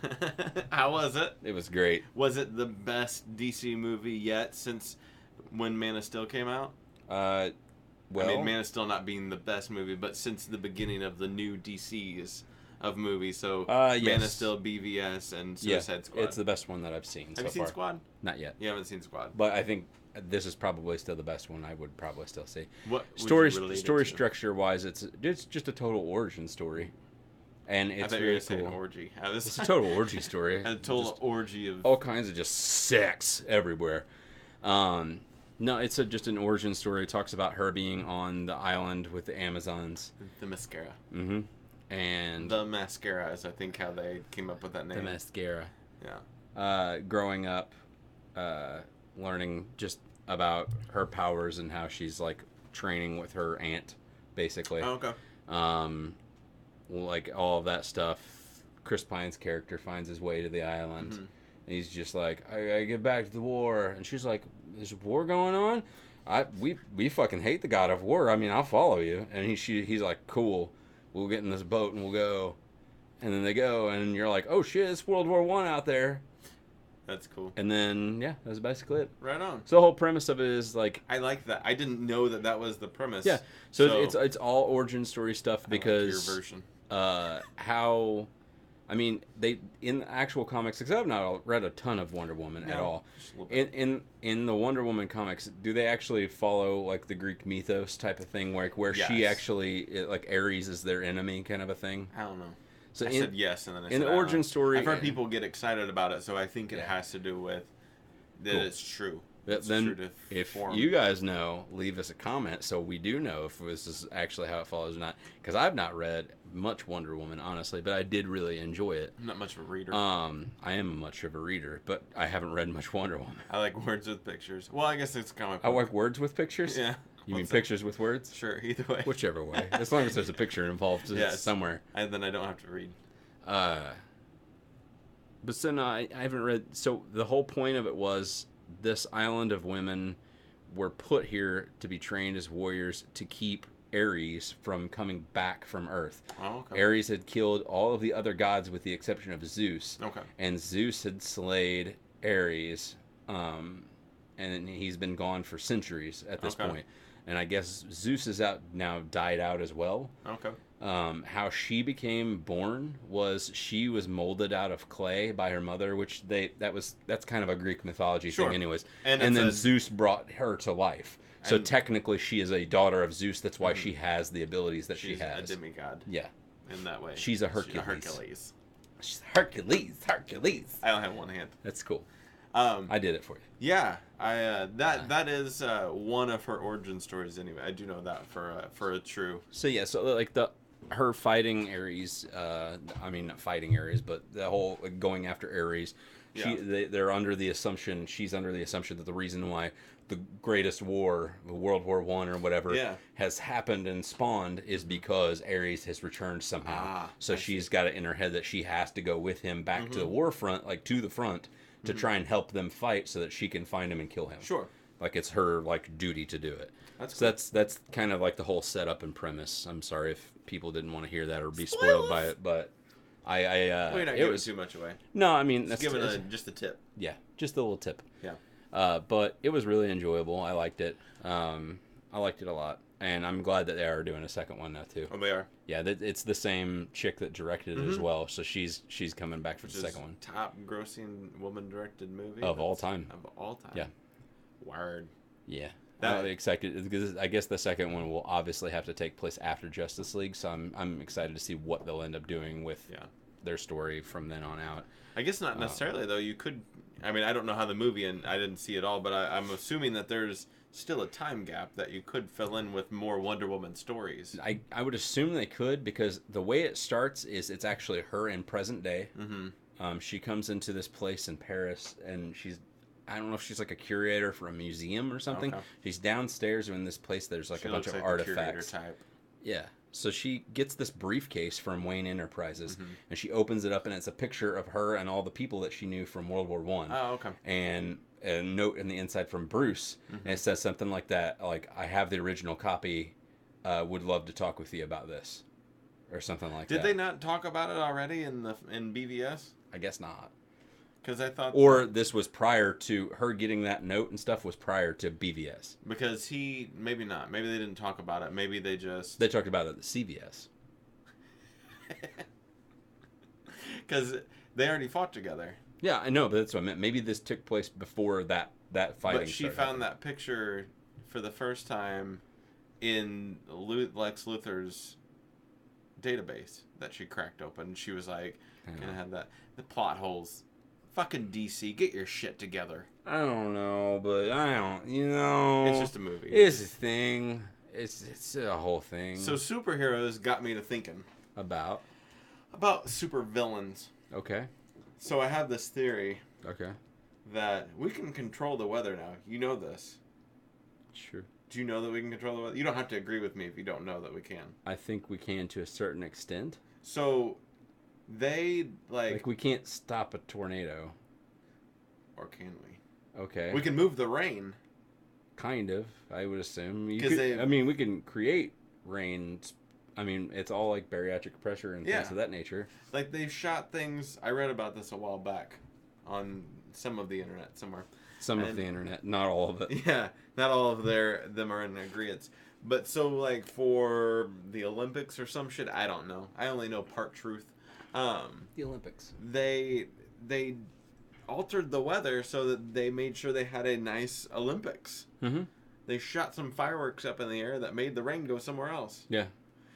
[SPEAKER 1] How was it?
[SPEAKER 2] It was great.
[SPEAKER 1] Was it the best DC movie yet since when Man of Steel came out?
[SPEAKER 2] Well,
[SPEAKER 1] I mean, Man of Steel not being the best movie, but since the beginning of the new DCs of movies, so Man of Steel, BVS, and Suicide Squad.
[SPEAKER 2] It's the best one that I've seen so far.
[SPEAKER 1] Have you seen Squad?
[SPEAKER 2] Not yet.
[SPEAKER 1] You haven't seen Squad.
[SPEAKER 2] But I think this is probably still the best one. I would probably still say.
[SPEAKER 1] What
[SPEAKER 2] Story structure wise, it's just a total origin story, and it's very cool. An
[SPEAKER 1] orgy.
[SPEAKER 2] It's a total orgy story.
[SPEAKER 1] A total orgy of
[SPEAKER 2] all kinds of just sex everywhere. No, it's just an origin story. It talks about her being on the island with the Amazons.
[SPEAKER 1] The mascara.
[SPEAKER 2] Mm-hmm. And
[SPEAKER 1] the mascara is, I think, how they came up with that name.
[SPEAKER 2] The mascara.
[SPEAKER 1] Yeah.
[SPEAKER 2] Growing up, learning just about her powers and how she's like training with her aunt, basically.
[SPEAKER 1] Oh, okay.
[SPEAKER 2] Like all of that stuff. Chris Pine's character finds his way to the island.
[SPEAKER 1] Mm-hmm.
[SPEAKER 2] And he's just like, I gotta get back to the war. And she's like, there's a war going on? We fucking hate the god of war. I mean, I'll follow you. And he's like, cool. We'll get in this boat and we'll go. And then they go, and you're like, oh shit, it's World War I out there.
[SPEAKER 1] That's cool.
[SPEAKER 2] And then, yeah, that's basically it.
[SPEAKER 1] Right on.
[SPEAKER 2] So the whole premise of it is like...
[SPEAKER 1] I like that. I didn't know that was the premise.
[SPEAKER 2] Yeah. So it's all origin story stuff because...
[SPEAKER 1] I like your version.
[SPEAKER 2] How... I mean, they in the actual comics, because I've not read a ton of Wonder Woman at all. In the Wonder Woman comics, do they actually follow like the Greek mythos type of thing, where
[SPEAKER 1] yes.
[SPEAKER 2] she actually like Ares is their enemy kind of a thing?
[SPEAKER 1] I don't know.
[SPEAKER 2] So
[SPEAKER 1] I said yes, and then I said
[SPEAKER 2] in the origin story,
[SPEAKER 1] I've heard people get excited about it, so I think it has to do with that it's true.
[SPEAKER 2] Then, if you guys know, leave us a comment so we do know if this is actually how it follows or not. Because I've not read much Wonder Woman, honestly, but I did really enjoy it.
[SPEAKER 1] I'm not much of a reader.
[SPEAKER 2] I am much of a reader, but I haven't read much Wonder Woman.
[SPEAKER 1] I like words with pictures. Well, I guess it's comic book.
[SPEAKER 2] I like words with pictures?
[SPEAKER 1] Yeah.
[SPEAKER 2] You mean pictures with words?
[SPEAKER 1] Sure, either way.
[SPEAKER 2] Whichever way. As long as there's a picture involved somewhere.
[SPEAKER 1] And then I don't have to read.
[SPEAKER 2] But then I haven't read... So the whole point of it was... This island of women were put here to be trained as warriors to keep Ares from coming back from Earth.
[SPEAKER 1] Oh, okay.
[SPEAKER 2] Ares had killed all of the other gods with the exception of Zeus.
[SPEAKER 1] Okay.
[SPEAKER 2] And Zeus had slayed Ares, and he's been gone for centuries at this point. And I guess Zeus is died out as well.
[SPEAKER 1] Okay.
[SPEAKER 2] How she became born was she was molded out of clay by her mother, which that's kind of a Greek mythology thing, anyways. And then Zeus brought her to life. So technically, she is a daughter of Zeus. That's why she has the abilities that she has.
[SPEAKER 1] She's a demigod.
[SPEAKER 2] Yeah.
[SPEAKER 1] In that way.
[SPEAKER 2] She's a Hercules. She's a Hercules.
[SPEAKER 1] I only have one hand.
[SPEAKER 2] That's cool. I did it for you.
[SPEAKER 1] Yeah, that is one of her origin stories. Anyway, I do know that for a true.
[SPEAKER 2] So yeah, so like her fighting Ares. I mean, not fighting Ares, but the whole going after Ares. They're under the assumption. She's under the assumption that the reason why the greatest war, World War I or whatever, has happened and spawned is because Ares has returned somehow. So she's got it in her head that she has to go with him back to the war front, like to the front. To try and help them fight so that she can find him and kill him.
[SPEAKER 1] Sure.
[SPEAKER 2] Like it's her like duty to do it.
[SPEAKER 1] That's cool.
[SPEAKER 2] That's kind of like the whole setup and premise. I'm sorry if people didn't want to hear that or be spoiled by it, but
[SPEAKER 1] well, you're not giving too much away.
[SPEAKER 2] No, I mean
[SPEAKER 1] just just a tip.
[SPEAKER 2] Yeah, just a little tip.
[SPEAKER 1] Yeah.
[SPEAKER 2] But it was really enjoyable. I liked it. I liked it a lot. And I'm glad that they are doing a second one now too.
[SPEAKER 1] Oh, they are.
[SPEAKER 2] Yeah, it's the same chick that directed it as well. So she's coming back for the second one.
[SPEAKER 1] Top grossing woman directed movie
[SPEAKER 2] of all time.
[SPEAKER 1] Of all time.
[SPEAKER 2] Yeah.
[SPEAKER 1] Word.
[SPEAKER 2] Yeah. I'm excited because I guess the second one will obviously have to take place after Justice League. So I'm excited to see what they'll end up doing with their story from then on out.
[SPEAKER 1] I guess not necessarily though. You could. I mean, I don't know how the movie and I didn't see it all, but I'm assuming that there's still a time gap that you could fill in with more Wonder Woman stories.
[SPEAKER 2] I would assume they could because the way it starts is it's actually her in present day. Mm-hmm. She comes into this place in Paris and I don't know if she's like a curator for a museum or something. Okay. She's downstairs in this place. There's like a bunch of artifacts.
[SPEAKER 1] Type.
[SPEAKER 2] Yeah. So she gets this briefcase from Wayne Enterprises and she opens it up and it's a picture of her and all the people that she knew from World War I.
[SPEAKER 1] Oh, okay.
[SPEAKER 2] And a note in the inside from Bruce, and it says something like that, like, I have the original copy, would love to talk with you about this, or something like that.
[SPEAKER 1] Did they not talk about it already in BVS?
[SPEAKER 2] I guess not.
[SPEAKER 1] Because I thought...
[SPEAKER 2] Or this was prior to her getting that note and stuff was prior to BVS.
[SPEAKER 1] Because maybe not. Maybe they didn't talk about it. Maybe they just...
[SPEAKER 2] They talked about it at the CVS.
[SPEAKER 1] Because they already fought together.
[SPEAKER 2] Yeah, I know, but that's what I meant. Maybe this took place before that that fighting.
[SPEAKER 1] But she found that picture for the first time in Lex Luthor's database that she cracked open. She was like, "Can I have that?" The plot holes. Fucking DC, get your shit together.
[SPEAKER 2] I don't know, but I don't. You know,
[SPEAKER 1] it's just a movie.
[SPEAKER 2] It's a thing. It's a whole thing.
[SPEAKER 1] So superheroes got me to thinking
[SPEAKER 2] about
[SPEAKER 1] super villains.
[SPEAKER 2] Okay.
[SPEAKER 1] So I have this theory.
[SPEAKER 2] Okay.
[SPEAKER 1] That we can control the weather now. You know this.
[SPEAKER 2] Sure.
[SPEAKER 1] Do you know that we can control the weather? You don't have to agree with me if you don't know that we can.
[SPEAKER 2] I think we can to a certain extent.
[SPEAKER 1] So they
[SPEAKER 2] like we can't stop a tornado.
[SPEAKER 1] Or can we?
[SPEAKER 2] Okay.
[SPEAKER 1] We can move the rain.
[SPEAKER 2] Kind of, I would assume. We can create rain. I mean, it's all like barometric pressure and things of that nature.
[SPEAKER 1] Like they've shot things. I read about this a while back on some of the internet somewhere.
[SPEAKER 2] Some of the internet, not all of it.
[SPEAKER 1] Yeah, not all of them are in agreement. But so like for the Olympics or some shit, I don't know. I only know part truth.
[SPEAKER 2] The Olympics.
[SPEAKER 1] They altered the weather so that they made sure they had a nice Olympics.
[SPEAKER 2] Mm-hmm.
[SPEAKER 1] They shot some fireworks up in the air that made the rain go somewhere else.
[SPEAKER 2] Yeah.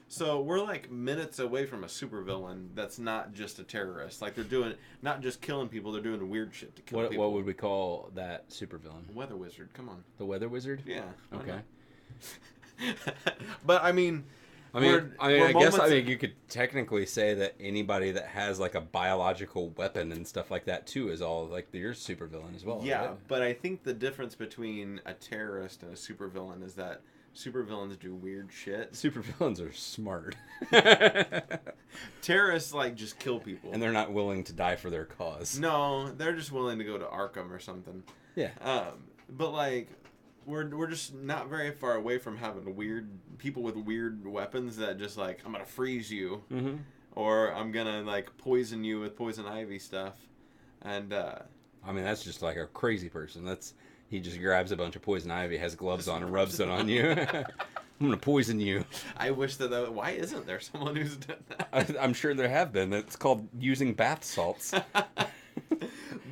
[SPEAKER 1] So we're like minutes away from a supervillain that's not just a terrorist. Like they're doing not just killing people, they're doing weird shit to kill people.
[SPEAKER 2] What would we call that supervillain?
[SPEAKER 1] Weather Wizard. Come on.
[SPEAKER 2] The Weather Wizard?
[SPEAKER 1] Yeah.
[SPEAKER 2] Okay.
[SPEAKER 1] But I mean,
[SPEAKER 2] I guess you could technically say that anybody that has like a biological weapon and stuff like that too is all like your supervillain as well.
[SPEAKER 1] Yeah,
[SPEAKER 2] right?
[SPEAKER 1] but I think the difference between a terrorist and a supervillain is that supervillains do weird shit.
[SPEAKER 2] Supervillains are smart.
[SPEAKER 1] Terrorists like just kill people,
[SPEAKER 2] and they're not willing to die for their cause.
[SPEAKER 1] No, they're just willing to go to Arkham or something.
[SPEAKER 2] Yeah.
[SPEAKER 1] But like, we're just not very far away from having weird people with weird weapons that just like, I'm gonna freeze you, or I'm gonna like poison you with poison ivy stuff, and
[SPEAKER 2] I mean that's just like a crazy person. He just grabs a bunch of poison ivy, has gloves on, and rubs it on you. I'm gonna poison you.
[SPEAKER 1] I wish that. Why isn't there someone who's done that?
[SPEAKER 2] I'm sure there have been. It's called using bath salts.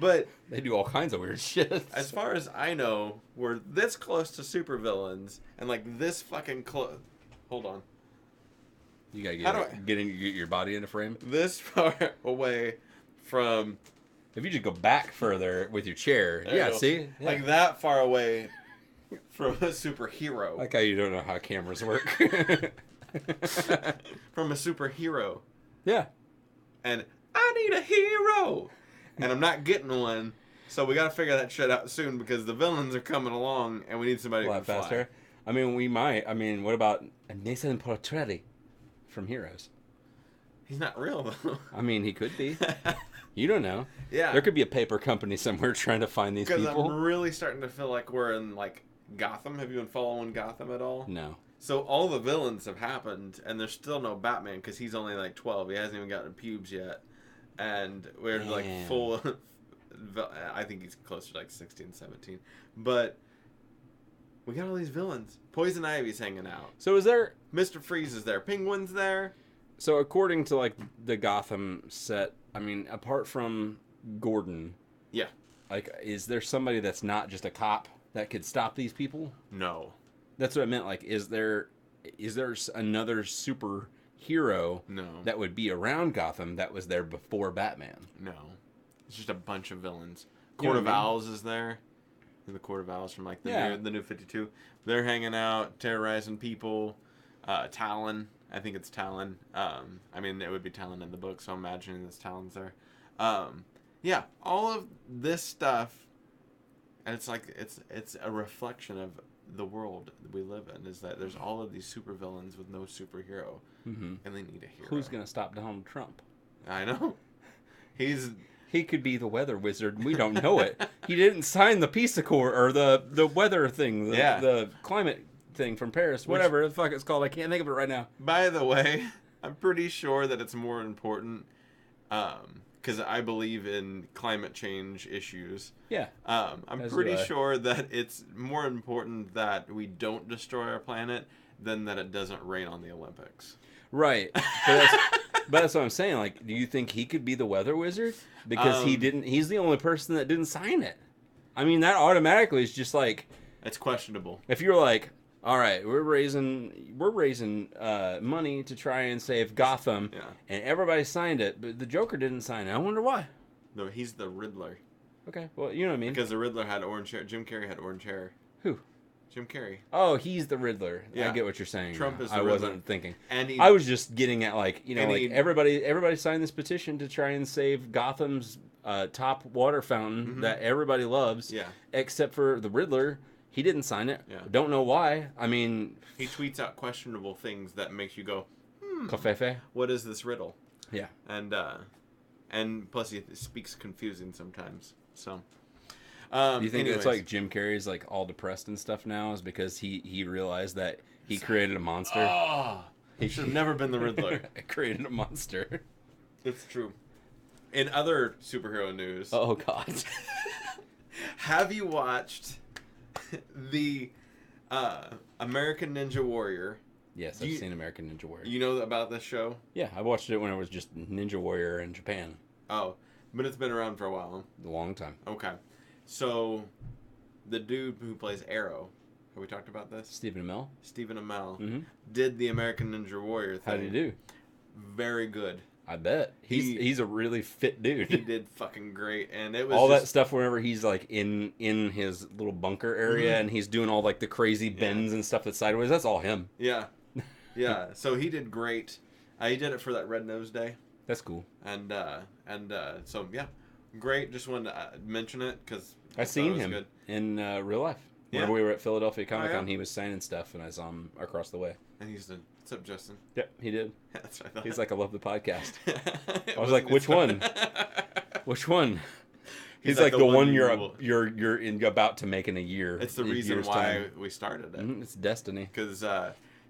[SPEAKER 1] But
[SPEAKER 2] they do all kinds of weird shit.
[SPEAKER 1] As far as I know, we're this close to supervillains, and like this fucking close. Hold on.
[SPEAKER 2] You gotta get your body into frame.
[SPEAKER 1] This far away from.
[SPEAKER 2] If you just go back further with your chair, see,
[SPEAKER 1] like that far away from a superhero.
[SPEAKER 2] Like how you don't know how cameras work.
[SPEAKER 1] From a superhero.
[SPEAKER 2] Yeah.
[SPEAKER 1] And I need a hero. And I'm not getting one, so we gotta figure that shit out soon because the villains are coming along, and we need somebody who can fly.
[SPEAKER 2] Faster. I mean, we might. I mean, what about Nathan Portrelli from Heroes?
[SPEAKER 1] He's not real though.
[SPEAKER 2] I mean, he could be. You don't know.
[SPEAKER 1] Yeah.
[SPEAKER 2] There could be a paper company somewhere trying to find these people.
[SPEAKER 1] Because I'm really starting to feel like we're in like Gotham. Have you been following Gotham at all?
[SPEAKER 2] No.
[SPEAKER 1] So all the villains have happened, and there's still no Batman because he's only like 12. He hasn't even gotten pubes yet. And we're like full. I think he's closer to like 16, 17. But we got all these villains. Poison Ivy's hanging out.
[SPEAKER 2] So is there
[SPEAKER 1] Mr. Freeze is there. Penguin's there.
[SPEAKER 2] So according to like the Gotham set, I mean, apart from Gordon,
[SPEAKER 1] yeah,
[SPEAKER 2] like is there somebody that's not just a cop that could stop these people?
[SPEAKER 1] No.
[SPEAKER 2] That's what I meant. Like, is there another superhero that would be around Gotham that was there before Batman?
[SPEAKER 1] No. It's just a bunch of villains. Court of Owls is there. The Court of Owls from like the new 52. They're hanging out, terrorizing people. Talon. I think it's Talon. I mean, it would be Talon in the book, so I'm imagining this Talon's there. Yeah, all of this stuff, and it's like it's a reflection of the world we live in. Is that there's all of these supervillains with no superhero, and they need a hero.
[SPEAKER 2] Who's gonna stop Donald Trump?
[SPEAKER 1] I know.
[SPEAKER 2] He could be the weather wizard. We don't know it. He didn't sign the peace accord or the weather thing, the climate thing from Paris, whatever the fuck it's called. I can't think of it right now.
[SPEAKER 1] By the way, I'm pretty sure that it's more important because I believe in climate change issues.
[SPEAKER 2] Yeah.
[SPEAKER 1] I'm pretty sure that it's more important that we don't destroy our planet than that it doesn't rain on the Olympics.
[SPEAKER 2] Right. But that's what I'm saying. Like, do you think he could be the weather wizard? Because he's the only person that didn't sign it. I mean, that automatically is just like,
[SPEAKER 1] It's questionable.
[SPEAKER 2] if you're like, all right, we're raising money to try and save Gotham,
[SPEAKER 1] Yeah.
[SPEAKER 2] and everybody signed it, but the Joker didn't sign it. I wonder why.
[SPEAKER 1] No, he's the Riddler.
[SPEAKER 2] Okay, well, you know what I mean.
[SPEAKER 1] Because the Riddler had orange hair. Jim Carrey had orange hair.
[SPEAKER 2] Who?
[SPEAKER 1] Jim Carrey.
[SPEAKER 2] Oh, he's the Riddler.
[SPEAKER 1] Yeah.
[SPEAKER 2] I get what you're saying.
[SPEAKER 1] Trump is the
[SPEAKER 2] I
[SPEAKER 1] Riddler.
[SPEAKER 2] wasn't thinking.
[SPEAKER 1] And
[SPEAKER 2] I was just getting at, like, you know,
[SPEAKER 1] and
[SPEAKER 2] like everybody signed this petition to try and save Gotham's top water fountain that everybody loves.
[SPEAKER 1] Yeah.
[SPEAKER 2] Except for the Riddler. He didn't sign it.
[SPEAKER 1] Yeah.
[SPEAKER 2] Don't know why. I mean,
[SPEAKER 1] he tweets out questionable things that makes you go,
[SPEAKER 2] Covfefe.
[SPEAKER 1] what is this riddle?
[SPEAKER 2] Yeah.
[SPEAKER 1] And plus he speaks confusing sometimes. So
[SPEAKER 2] Do you think
[SPEAKER 1] anyways.
[SPEAKER 2] it's like Jim Carrey's like all depressed and stuff now is because he realized that he created a monster?
[SPEAKER 1] Oh, he should have never been the Riddler.
[SPEAKER 2] Created a monster.
[SPEAKER 1] It's true. In other superhero news,
[SPEAKER 2] Oh God.
[SPEAKER 1] have you watched the American Ninja Warrior?
[SPEAKER 2] Yes,
[SPEAKER 1] Do
[SPEAKER 2] I've
[SPEAKER 1] you-
[SPEAKER 2] seen American Ninja Warrior.
[SPEAKER 1] You know about this show?
[SPEAKER 2] Yeah, I watched it when I was just Ninja Warrior in Japan.
[SPEAKER 1] Oh, but it's been around for a while.
[SPEAKER 2] A long time.
[SPEAKER 1] Okay. So, the dude who plays Arrow, have we talked about this?
[SPEAKER 2] Stephen Amell.
[SPEAKER 1] Stephen Amell,
[SPEAKER 2] Mm-hmm.
[SPEAKER 1] did the American Ninja Warrior thing.
[SPEAKER 2] How did he do?
[SPEAKER 1] Very good.
[SPEAKER 2] I bet. He's a really fit dude.
[SPEAKER 1] He did fucking great. And it was
[SPEAKER 2] all
[SPEAKER 1] just,
[SPEAKER 2] that stuff whenever he's like in his little bunker area and he's doing all like the crazy bends and stuff that's sideways, that's all him.
[SPEAKER 1] Yeah. Yeah. So he did great. He did it for that Red Nose Day.
[SPEAKER 2] That's cool.
[SPEAKER 1] And so, yeah. Great. Just wanted to mention it because
[SPEAKER 2] I seen him in real life. Whenever we were at Philadelphia Comic Con, he was signing stuff, and I saw him across the way.
[SPEAKER 1] And he's the, what's up, Justin?
[SPEAKER 2] Yep, he did.
[SPEAKER 1] That's what I thought.
[SPEAKER 2] He's like, I love the podcast. I was like, which one? Which one? He's like the one you're about to make in a year.
[SPEAKER 1] It's the reason why we started it.
[SPEAKER 2] It's destiny.
[SPEAKER 1] Because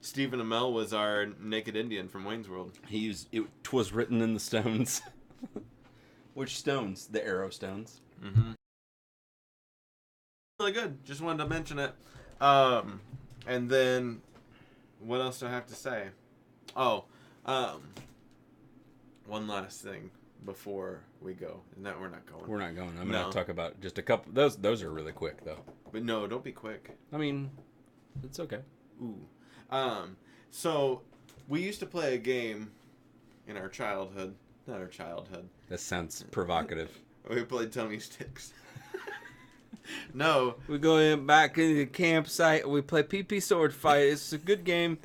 [SPEAKER 1] Stephen Amell was our naked Indian from Wayne's World.
[SPEAKER 2] It was written in the stones. Which stones? The arrow stones.
[SPEAKER 1] Mm-hmm. Really good. Just wanted to mention it. And then, what else do I have to say? Oh, one last thing before we go. No, we're not going.
[SPEAKER 2] We're not going. I'm going to talk about just a couple. Those are really quick, though.
[SPEAKER 1] But no, don't be quick.
[SPEAKER 2] I mean, it's okay.
[SPEAKER 1] Ooh. So, we used to play a game in our childhood. Not our childhood.
[SPEAKER 2] That sounds provocative.
[SPEAKER 1] We played Tummy Sticks. No.
[SPEAKER 2] We go back into the campsite. We play PP Sword Fight. It's a good game.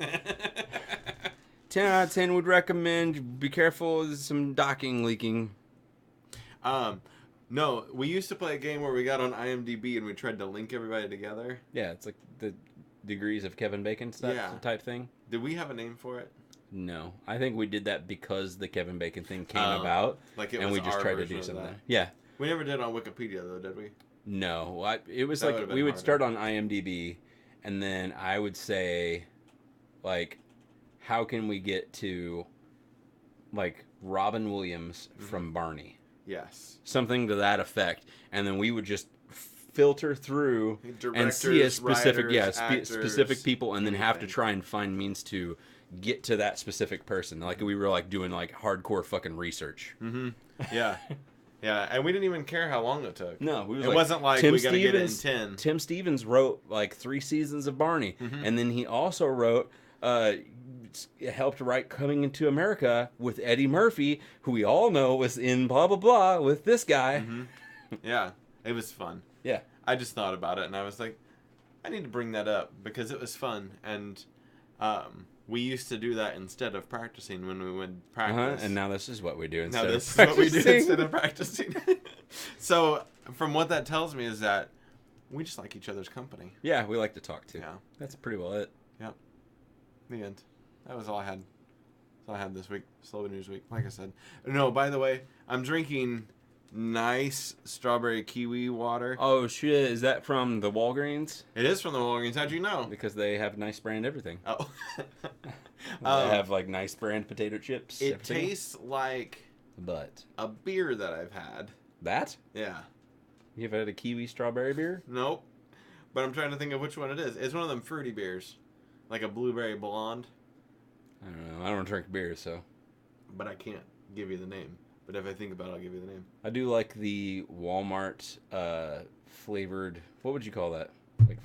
[SPEAKER 2] 10 out of 10 would recommend. Be careful. There's some docking leaking.
[SPEAKER 1] No, we used to play a game where we got on IMDb and we tried to link everybody together.
[SPEAKER 2] Yeah, it's like the degrees of Kevin Bacon stuff type thing.
[SPEAKER 1] Did we have a name for it?
[SPEAKER 2] No. I think we did that because the Kevin Bacon thing came about.
[SPEAKER 1] Like it
[SPEAKER 2] and
[SPEAKER 1] was
[SPEAKER 2] we just
[SPEAKER 1] our
[SPEAKER 2] tried to
[SPEAKER 1] version
[SPEAKER 2] do
[SPEAKER 1] of
[SPEAKER 2] something.
[SPEAKER 1] that.
[SPEAKER 2] Yeah.
[SPEAKER 1] We never did it on Wikipedia though, did we?
[SPEAKER 2] No. It was
[SPEAKER 1] That
[SPEAKER 2] like
[SPEAKER 1] would've been
[SPEAKER 2] we would
[SPEAKER 1] harder.
[SPEAKER 2] start on IMDb and then I would say like how can we get to like Robin Williams from Barney?
[SPEAKER 1] Yes.
[SPEAKER 2] Something to that effect. And then we would just filter through
[SPEAKER 1] Directors,
[SPEAKER 2] and see a specific
[SPEAKER 1] writers,
[SPEAKER 2] specific
[SPEAKER 1] actors,
[SPEAKER 2] people and then have to
[SPEAKER 1] anything.
[SPEAKER 2] try and find means to get to that specific person. Like we were like doing like hardcore fucking research.
[SPEAKER 1] Mm-hmm. Yeah. Yeah, and we didn't even care how long it took.
[SPEAKER 2] No, we was
[SPEAKER 1] it wasn't like we gotta get it in 10.
[SPEAKER 2] Tim Stevens wrote like 3 seasons of Barney, and then he also wrote, helped write Coming into America with Eddie Murphy, who we all know was in blah blah blah with this guy.
[SPEAKER 1] Mm-hmm. Yeah, it was fun.
[SPEAKER 2] Yeah,
[SPEAKER 1] I just thought about it and I was like, I need to bring that up because it was fun and we used to do that instead of practicing when we would practice.
[SPEAKER 2] and now this is what we do instead
[SPEAKER 1] Now
[SPEAKER 2] of
[SPEAKER 1] this is
[SPEAKER 2] practicing.
[SPEAKER 1] what we do instead of practicing. So, from what that tells me is that we just like each other's company.
[SPEAKER 2] Yeah, we like to talk too.
[SPEAKER 1] Yeah.
[SPEAKER 2] That's pretty well it.
[SPEAKER 1] Yep. The end. That was all I had. That's all I had this week. Slow news week. Like I said. No, by the way, I'm drinking nice strawberry kiwi water.
[SPEAKER 2] Oh shit, is that from the Walgreens?
[SPEAKER 1] It is from the Walgreens. How'd you know?
[SPEAKER 2] Because they have nice brand everything.
[SPEAKER 1] Oh.
[SPEAKER 2] They have like nice brand potato chips.
[SPEAKER 1] It
[SPEAKER 2] everything.
[SPEAKER 1] tastes like
[SPEAKER 2] But
[SPEAKER 1] a beer that I've had.
[SPEAKER 2] that?
[SPEAKER 1] Yeah.
[SPEAKER 2] You've had a kiwi strawberry beer?
[SPEAKER 1] Nope. But I'm trying to think of which one it is. It's one of them fruity beers. Like a blueberry blonde.
[SPEAKER 2] I don't know. I don't drink beer, so.
[SPEAKER 1] But I can't give you the name. But if I think about it, I'll give you the name.
[SPEAKER 2] I do like the Walmart flavored. What would you call that? Like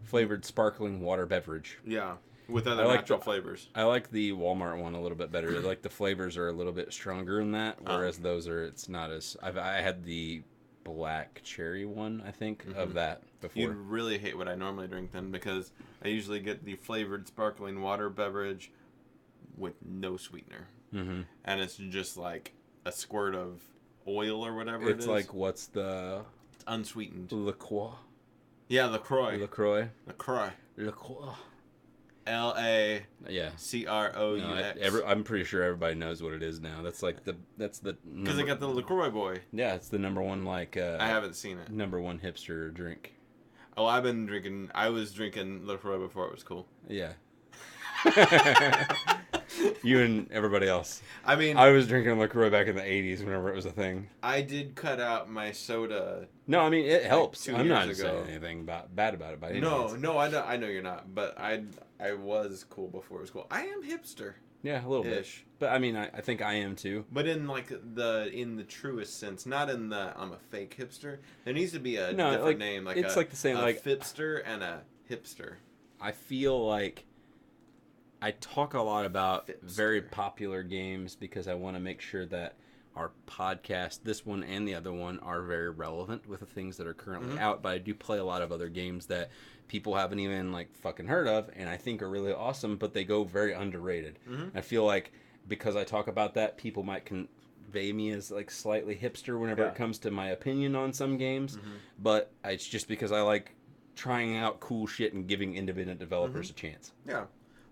[SPEAKER 2] flavored sparkling water beverage.
[SPEAKER 1] Yeah, with other natural flavors.
[SPEAKER 2] I like the Walmart one a little bit better. Like the flavors are a little bit stronger in that, whereas those are. It's not as. I had the black cherry one, I think, of that before.
[SPEAKER 1] You'd really hate what I normally drink then, because I usually get the flavored sparkling water beverage with no sweetener. Mm-hmm. And it's just like a squirt of oil or whatever it is.
[SPEAKER 2] It's like, what's the...
[SPEAKER 1] It's unsweetened.
[SPEAKER 2] LaCroix.
[SPEAKER 1] Yeah, LaCroix.
[SPEAKER 2] LaCroix.
[SPEAKER 1] LaCroix.
[SPEAKER 2] LaCroix.
[SPEAKER 1] LaCroux.
[SPEAKER 2] No, I'm pretty sure everybody knows what it is now. That's like the...
[SPEAKER 1] Because they got the LaCroix boy.
[SPEAKER 2] Yeah, it's the number one, like...
[SPEAKER 1] I haven't seen it.
[SPEAKER 2] Number one hipster drink.
[SPEAKER 1] Oh, I was drinking LaCroix before it was cool.
[SPEAKER 2] Yeah. You and everybody else.
[SPEAKER 1] I mean,
[SPEAKER 2] I was drinking LaCroix back in the 80s whenever it was a thing.
[SPEAKER 1] I did cut out my soda.
[SPEAKER 2] No, I mean, it helps.
[SPEAKER 1] Like
[SPEAKER 2] I'm not saying anything bad about it by any means.
[SPEAKER 1] No, I know you're not. But I was cool before it was cool. I am hipster.
[SPEAKER 2] Yeah, a little bit. But I mean, I think I am too.
[SPEAKER 1] But in the truest sense, not in the I'm a fake hipster. There needs to be a different name. Like
[SPEAKER 2] it's like the same, like
[SPEAKER 1] fipster and a hipster.
[SPEAKER 2] I feel like I talk a lot about very popular games because I want to make sure that our podcast, this one and the other one, are very relevant with the things that are currently out. But I do play a lot of other games that people haven't even like fucking heard of, and I think are really awesome, but they go very underrated. I feel like because I talk about that, people might convey me as like slightly hipster whenever it comes to my opinion on some games. But it's just because I like trying out cool shit and giving independent developers a chance.
[SPEAKER 1] Yeah.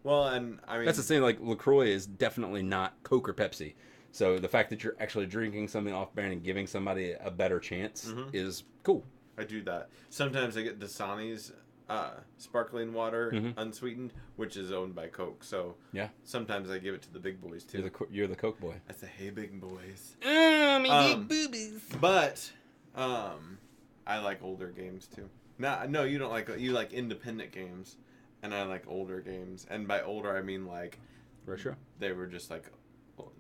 [SPEAKER 1] Well, and I mean...
[SPEAKER 2] That's the same, like, LaCroix is definitely not Coke or Pepsi. So the fact that you're actually drinking something off-brand and giving somebody a better chance is cool.
[SPEAKER 1] I do that. Sometimes I get Dasani's sparkling water, unsweetened, which is owned by Coke. So yeah, sometimes I give it to the big boys, too.
[SPEAKER 2] You're the Coke boy.
[SPEAKER 1] I say, hey, big boys.
[SPEAKER 2] Me big boobies.
[SPEAKER 1] But I like older games, too. No, you don't like... You like independent games. And I like older games. And by older, I mean like...
[SPEAKER 2] Retro?
[SPEAKER 1] They were just like...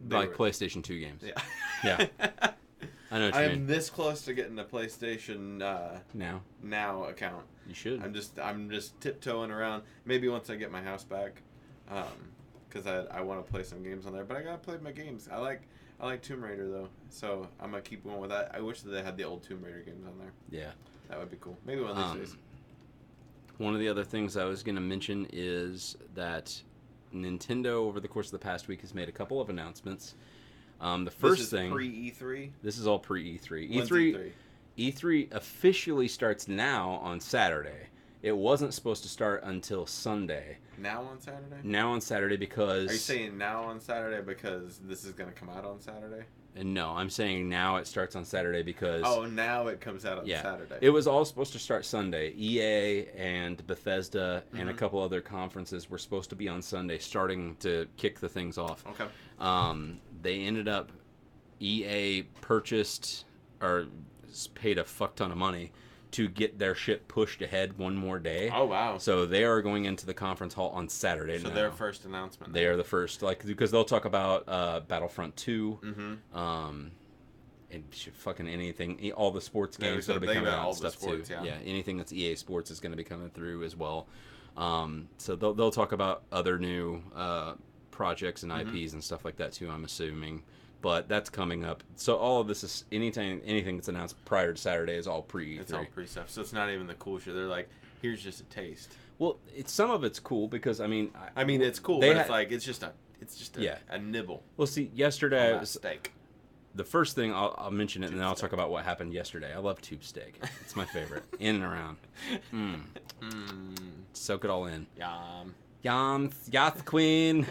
[SPEAKER 2] PlayStation 2 games.
[SPEAKER 1] Yeah.
[SPEAKER 2] Yeah. I know what you mean.
[SPEAKER 1] I'm this close to getting a PlayStation Now account.
[SPEAKER 2] You should.
[SPEAKER 1] I'm just tiptoeing around. Maybe once I get my house back. Because I want to play some games on there. But I got to play my games. I like Tomb Raider, though. So I'm going to keep going with that. I wish that they had the old Tomb Raider games on there.
[SPEAKER 2] Yeah.
[SPEAKER 1] That would be cool. Maybe one of these days.
[SPEAKER 2] One of the other things I was going to mention is that Nintendo, over the course of the past week, has made a couple of announcements. The first thing...
[SPEAKER 1] This is pre-E3?
[SPEAKER 2] This is all pre-E3.
[SPEAKER 1] When's E3?
[SPEAKER 2] E3 officially starts now on Saturday. It wasn't supposed to start until Sunday.
[SPEAKER 1] Now on Saturday?
[SPEAKER 2] Now on Saturday because...
[SPEAKER 1] Are you saying now on Saturday because this is going to come out on Saturday?
[SPEAKER 2] And no, I'm saying now it starts on Saturday because...
[SPEAKER 1] Oh, now it comes out on Saturday.
[SPEAKER 2] It was all supposed to start Sunday. EA and Bethesda and a couple other conferences were supposed to be on Sunday, starting to kick the things off.
[SPEAKER 1] Okay.
[SPEAKER 2] They ended up... EA purchased or paid a fuck ton of money to get their shit pushed ahead one more day.
[SPEAKER 1] Oh, wow.
[SPEAKER 2] So they are going into the conference hall on Saturday now.
[SPEAKER 1] So their first announcement.
[SPEAKER 2] They are the first, because they'll talk about Battlefront 2, and fucking anything, all the sports games that are coming out and stuff too. Yeah, anything that's EA Sports is going to be coming through as well. So they'll talk about other new projects and IPs and stuff like that too, I'm assuming. But that's coming up. So all of this is anything that's announced prior to Saturday is all pre-E3.
[SPEAKER 1] It's all pre-stuff. So it's not even the cool shit. They're like, here's just a taste.
[SPEAKER 2] Well, some of it's cool because
[SPEAKER 1] it's cool, but it's just a nibble.
[SPEAKER 2] Well, see, yesterday
[SPEAKER 1] steak.
[SPEAKER 2] The first thing I'll mention it, and then I'll talk about what happened yesterday. I love tube steak. It's my favorite. In and around. Soak it all in.
[SPEAKER 1] Yum.
[SPEAKER 2] Yum. Yath queen.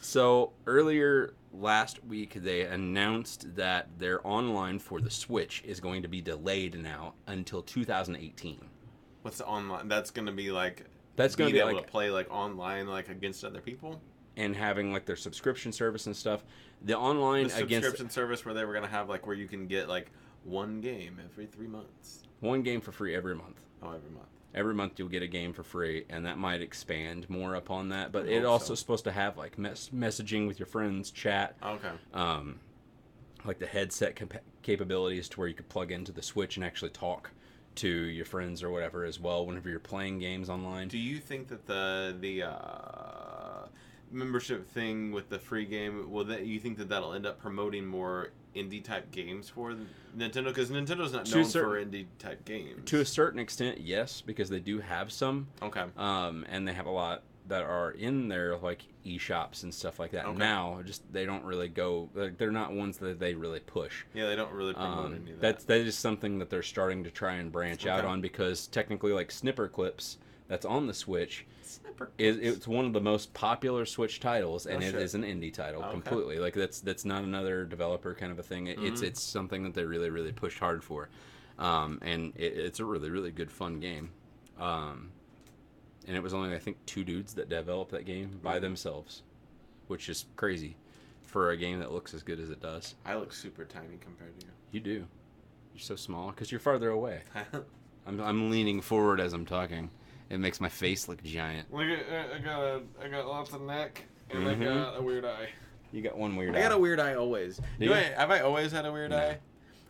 [SPEAKER 2] So earlier last week, they announced that their online for the Switch is going to be delayed now until 2018.
[SPEAKER 1] What's the online? That's going to be like...
[SPEAKER 2] That's going to be
[SPEAKER 1] able to play like online like against other people?
[SPEAKER 2] And having like their subscription service and stuff. The online
[SPEAKER 1] the subscription service where they were going to have like where you can get like one game every 3 months.
[SPEAKER 2] One game for free every month.
[SPEAKER 1] Oh, every month.
[SPEAKER 2] Every month you'll get a game for free, and that might expand more upon that. But
[SPEAKER 1] I
[SPEAKER 2] it
[SPEAKER 1] hope
[SPEAKER 2] also
[SPEAKER 1] so.
[SPEAKER 2] supposed to have like messaging with your friends, chat,
[SPEAKER 1] Okay.
[SPEAKER 2] like the headset capabilities to where you could plug into the Switch and actually talk to your friends or whatever as well whenever you're playing games online.
[SPEAKER 1] Do you think that the membership thing with the free game you think that that'll end up promoting more indie type games for Nintendo? Because Nintendo's not known for indie type games.
[SPEAKER 2] To a certain extent, yes, because they do have some.
[SPEAKER 1] Okay.
[SPEAKER 2] And they have a lot that are in their like eShops and stuff like that.
[SPEAKER 1] Okay.
[SPEAKER 2] Now, just they don't really go. Like, they're not ones that they really push.
[SPEAKER 1] Yeah, they don't really promote any of that.
[SPEAKER 2] That is something that they're starting to try and branch out on, because technically, like Snipper Clips, that's on the Switch. It's one of the most popular Switch titles, and it is an indie title completely. Like that's not another developer kind of a thing. It's something that they really really pushed hard for, and it's a really really good fun game. And it was only I think 2 dudes that developed that game by themselves, which is crazy for a game that looks as good as it does.
[SPEAKER 1] I look super tiny compared to you.
[SPEAKER 2] You do. You're so small because you're farther away. I'm leaning forward as I'm talking. It makes my face look giant.
[SPEAKER 1] Look at I got lots of neck and I got a weird eye.
[SPEAKER 2] You got one weird eye.
[SPEAKER 1] I got a weird eye always. Have I always had a weird
[SPEAKER 2] No.
[SPEAKER 1] eye?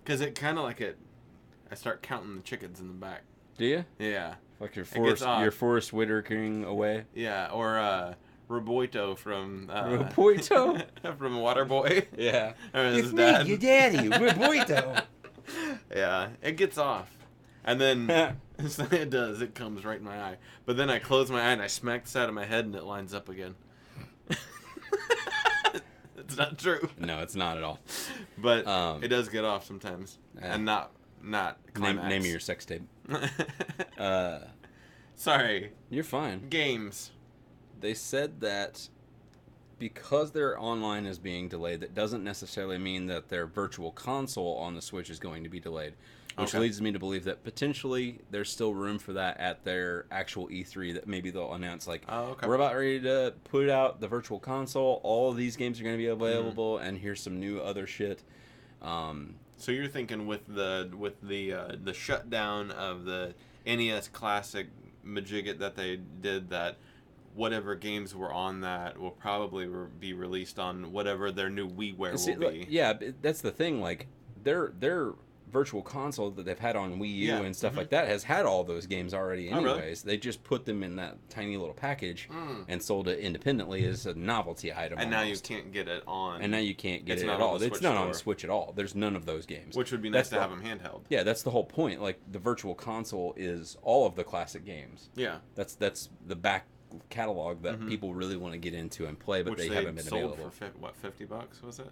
[SPEAKER 1] Because it kind of like I start counting the chickens in the back.
[SPEAKER 2] Do you?
[SPEAKER 1] Yeah.
[SPEAKER 2] Like you're Forrest Whitakering away?
[SPEAKER 1] Yeah, or Reboot from
[SPEAKER 2] Reboot?
[SPEAKER 1] from Waterboy.
[SPEAKER 2] Yeah.
[SPEAKER 1] His dad.
[SPEAKER 2] Your daddy, Reboot.
[SPEAKER 1] Yeah, it gets off. And then it does. It comes right in my eye. But then I close my eye and I smack the side of my head and it lines up again. It's not true.
[SPEAKER 2] No, it's not at all.
[SPEAKER 1] But it does get off sometimes. And not climax.
[SPEAKER 2] Name your sex tape.
[SPEAKER 1] Sorry.
[SPEAKER 2] You're fine.
[SPEAKER 1] Games.
[SPEAKER 2] They said that because their online is being delayed, that doesn't necessarily mean that their virtual console on the Switch is going to be delayed. Which leads me to believe that potentially there's still room for that at their actual E3, that maybe they'll announce like, we're about ready to put out the virtual console, all of these games are going to be available, and here's some new other shit.
[SPEAKER 1] So you're thinking with the shutdown of the NES Classic Majigit that they did, that whatever games were on that will probably be released on whatever their new WiiWare will be.
[SPEAKER 2] Yeah, that's the thing. Like their virtual console that they've had on Wii U and stuff like that has had all those games already anyways.
[SPEAKER 1] Oh, really?
[SPEAKER 2] They just put them in that tiny little package and sold it independently as a novelty item.
[SPEAKER 1] And now you can't get it on.
[SPEAKER 2] And now you can't get it at all. It's not on the Switch at all. There's none of those games.
[SPEAKER 1] Which would be nice to have them handheld.
[SPEAKER 2] Yeah, that's the whole point. Like the virtual console is all of the classic games.
[SPEAKER 1] Yeah.
[SPEAKER 2] That's the back catalog that people really want to get into and play, but they haven't been
[SPEAKER 1] sold
[SPEAKER 2] available.
[SPEAKER 1] For $50 was it?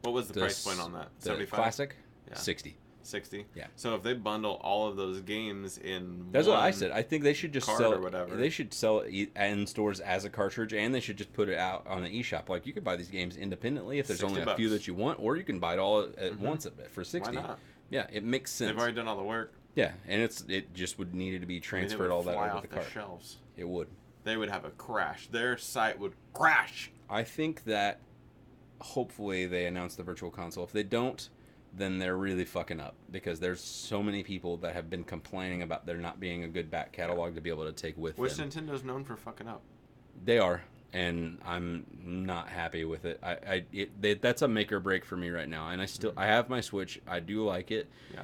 [SPEAKER 1] What was the price point on that?
[SPEAKER 2] The
[SPEAKER 1] 75?
[SPEAKER 2] classic?
[SPEAKER 1] Yeah.
[SPEAKER 2] 60.
[SPEAKER 1] 60.
[SPEAKER 2] Yeah.
[SPEAKER 1] So if they bundle all of those games in
[SPEAKER 2] That's what I said. I think they should just sell
[SPEAKER 1] or whatever.
[SPEAKER 2] They should sell it in stores as a cartridge, and they should just put it out on the eShop. Like you could buy these games independently if there's only a few that you want, or you can buy it all at once for 60.
[SPEAKER 1] Why not?
[SPEAKER 2] Yeah, it makes sense.
[SPEAKER 1] They've already done all the work.
[SPEAKER 2] Yeah, and it just would needed to be transferred all that over the cart.
[SPEAKER 1] Shelves.
[SPEAKER 2] It would.
[SPEAKER 1] They would have a crash. Their site would crash.
[SPEAKER 2] I think that hopefully they announce the virtual console. If they don't, then they're really fucking up, because there's so many people that have been complaining about there not being a good back catalog to be able to take with them.
[SPEAKER 1] Which Nintendo's known for fucking up.
[SPEAKER 2] They are, and I'm not happy with it. That's a make or break for me right now, and I have my Switch. I do like it.
[SPEAKER 1] Yeah.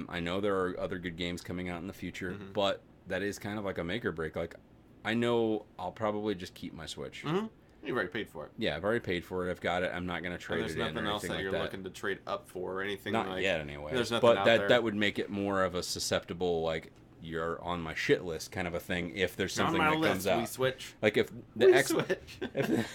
[SPEAKER 2] I know there are other good games coming out in the future, but that is kind of like a make or break. Like, I know I'll probably just keep my Switch.
[SPEAKER 1] Mm-hmm. You've already paid for it.
[SPEAKER 2] Yeah, I've already paid for it. I've got it. I'm not going to trade it in or anything like that.
[SPEAKER 1] There's nothing else that you're looking to trade up for or anything
[SPEAKER 2] not
[SPEAKER 1] like...
[SPEAKER 2] yet, anyway.
[SPEAKER 1] There's nothing out there.
[SPEAKER 2] But that would make it more of a susceptible, like, you're on my shit list kind of a thing if there's something that comes out.
[SPEAKER 1] We switch.
[SPEAKER 2] Like if the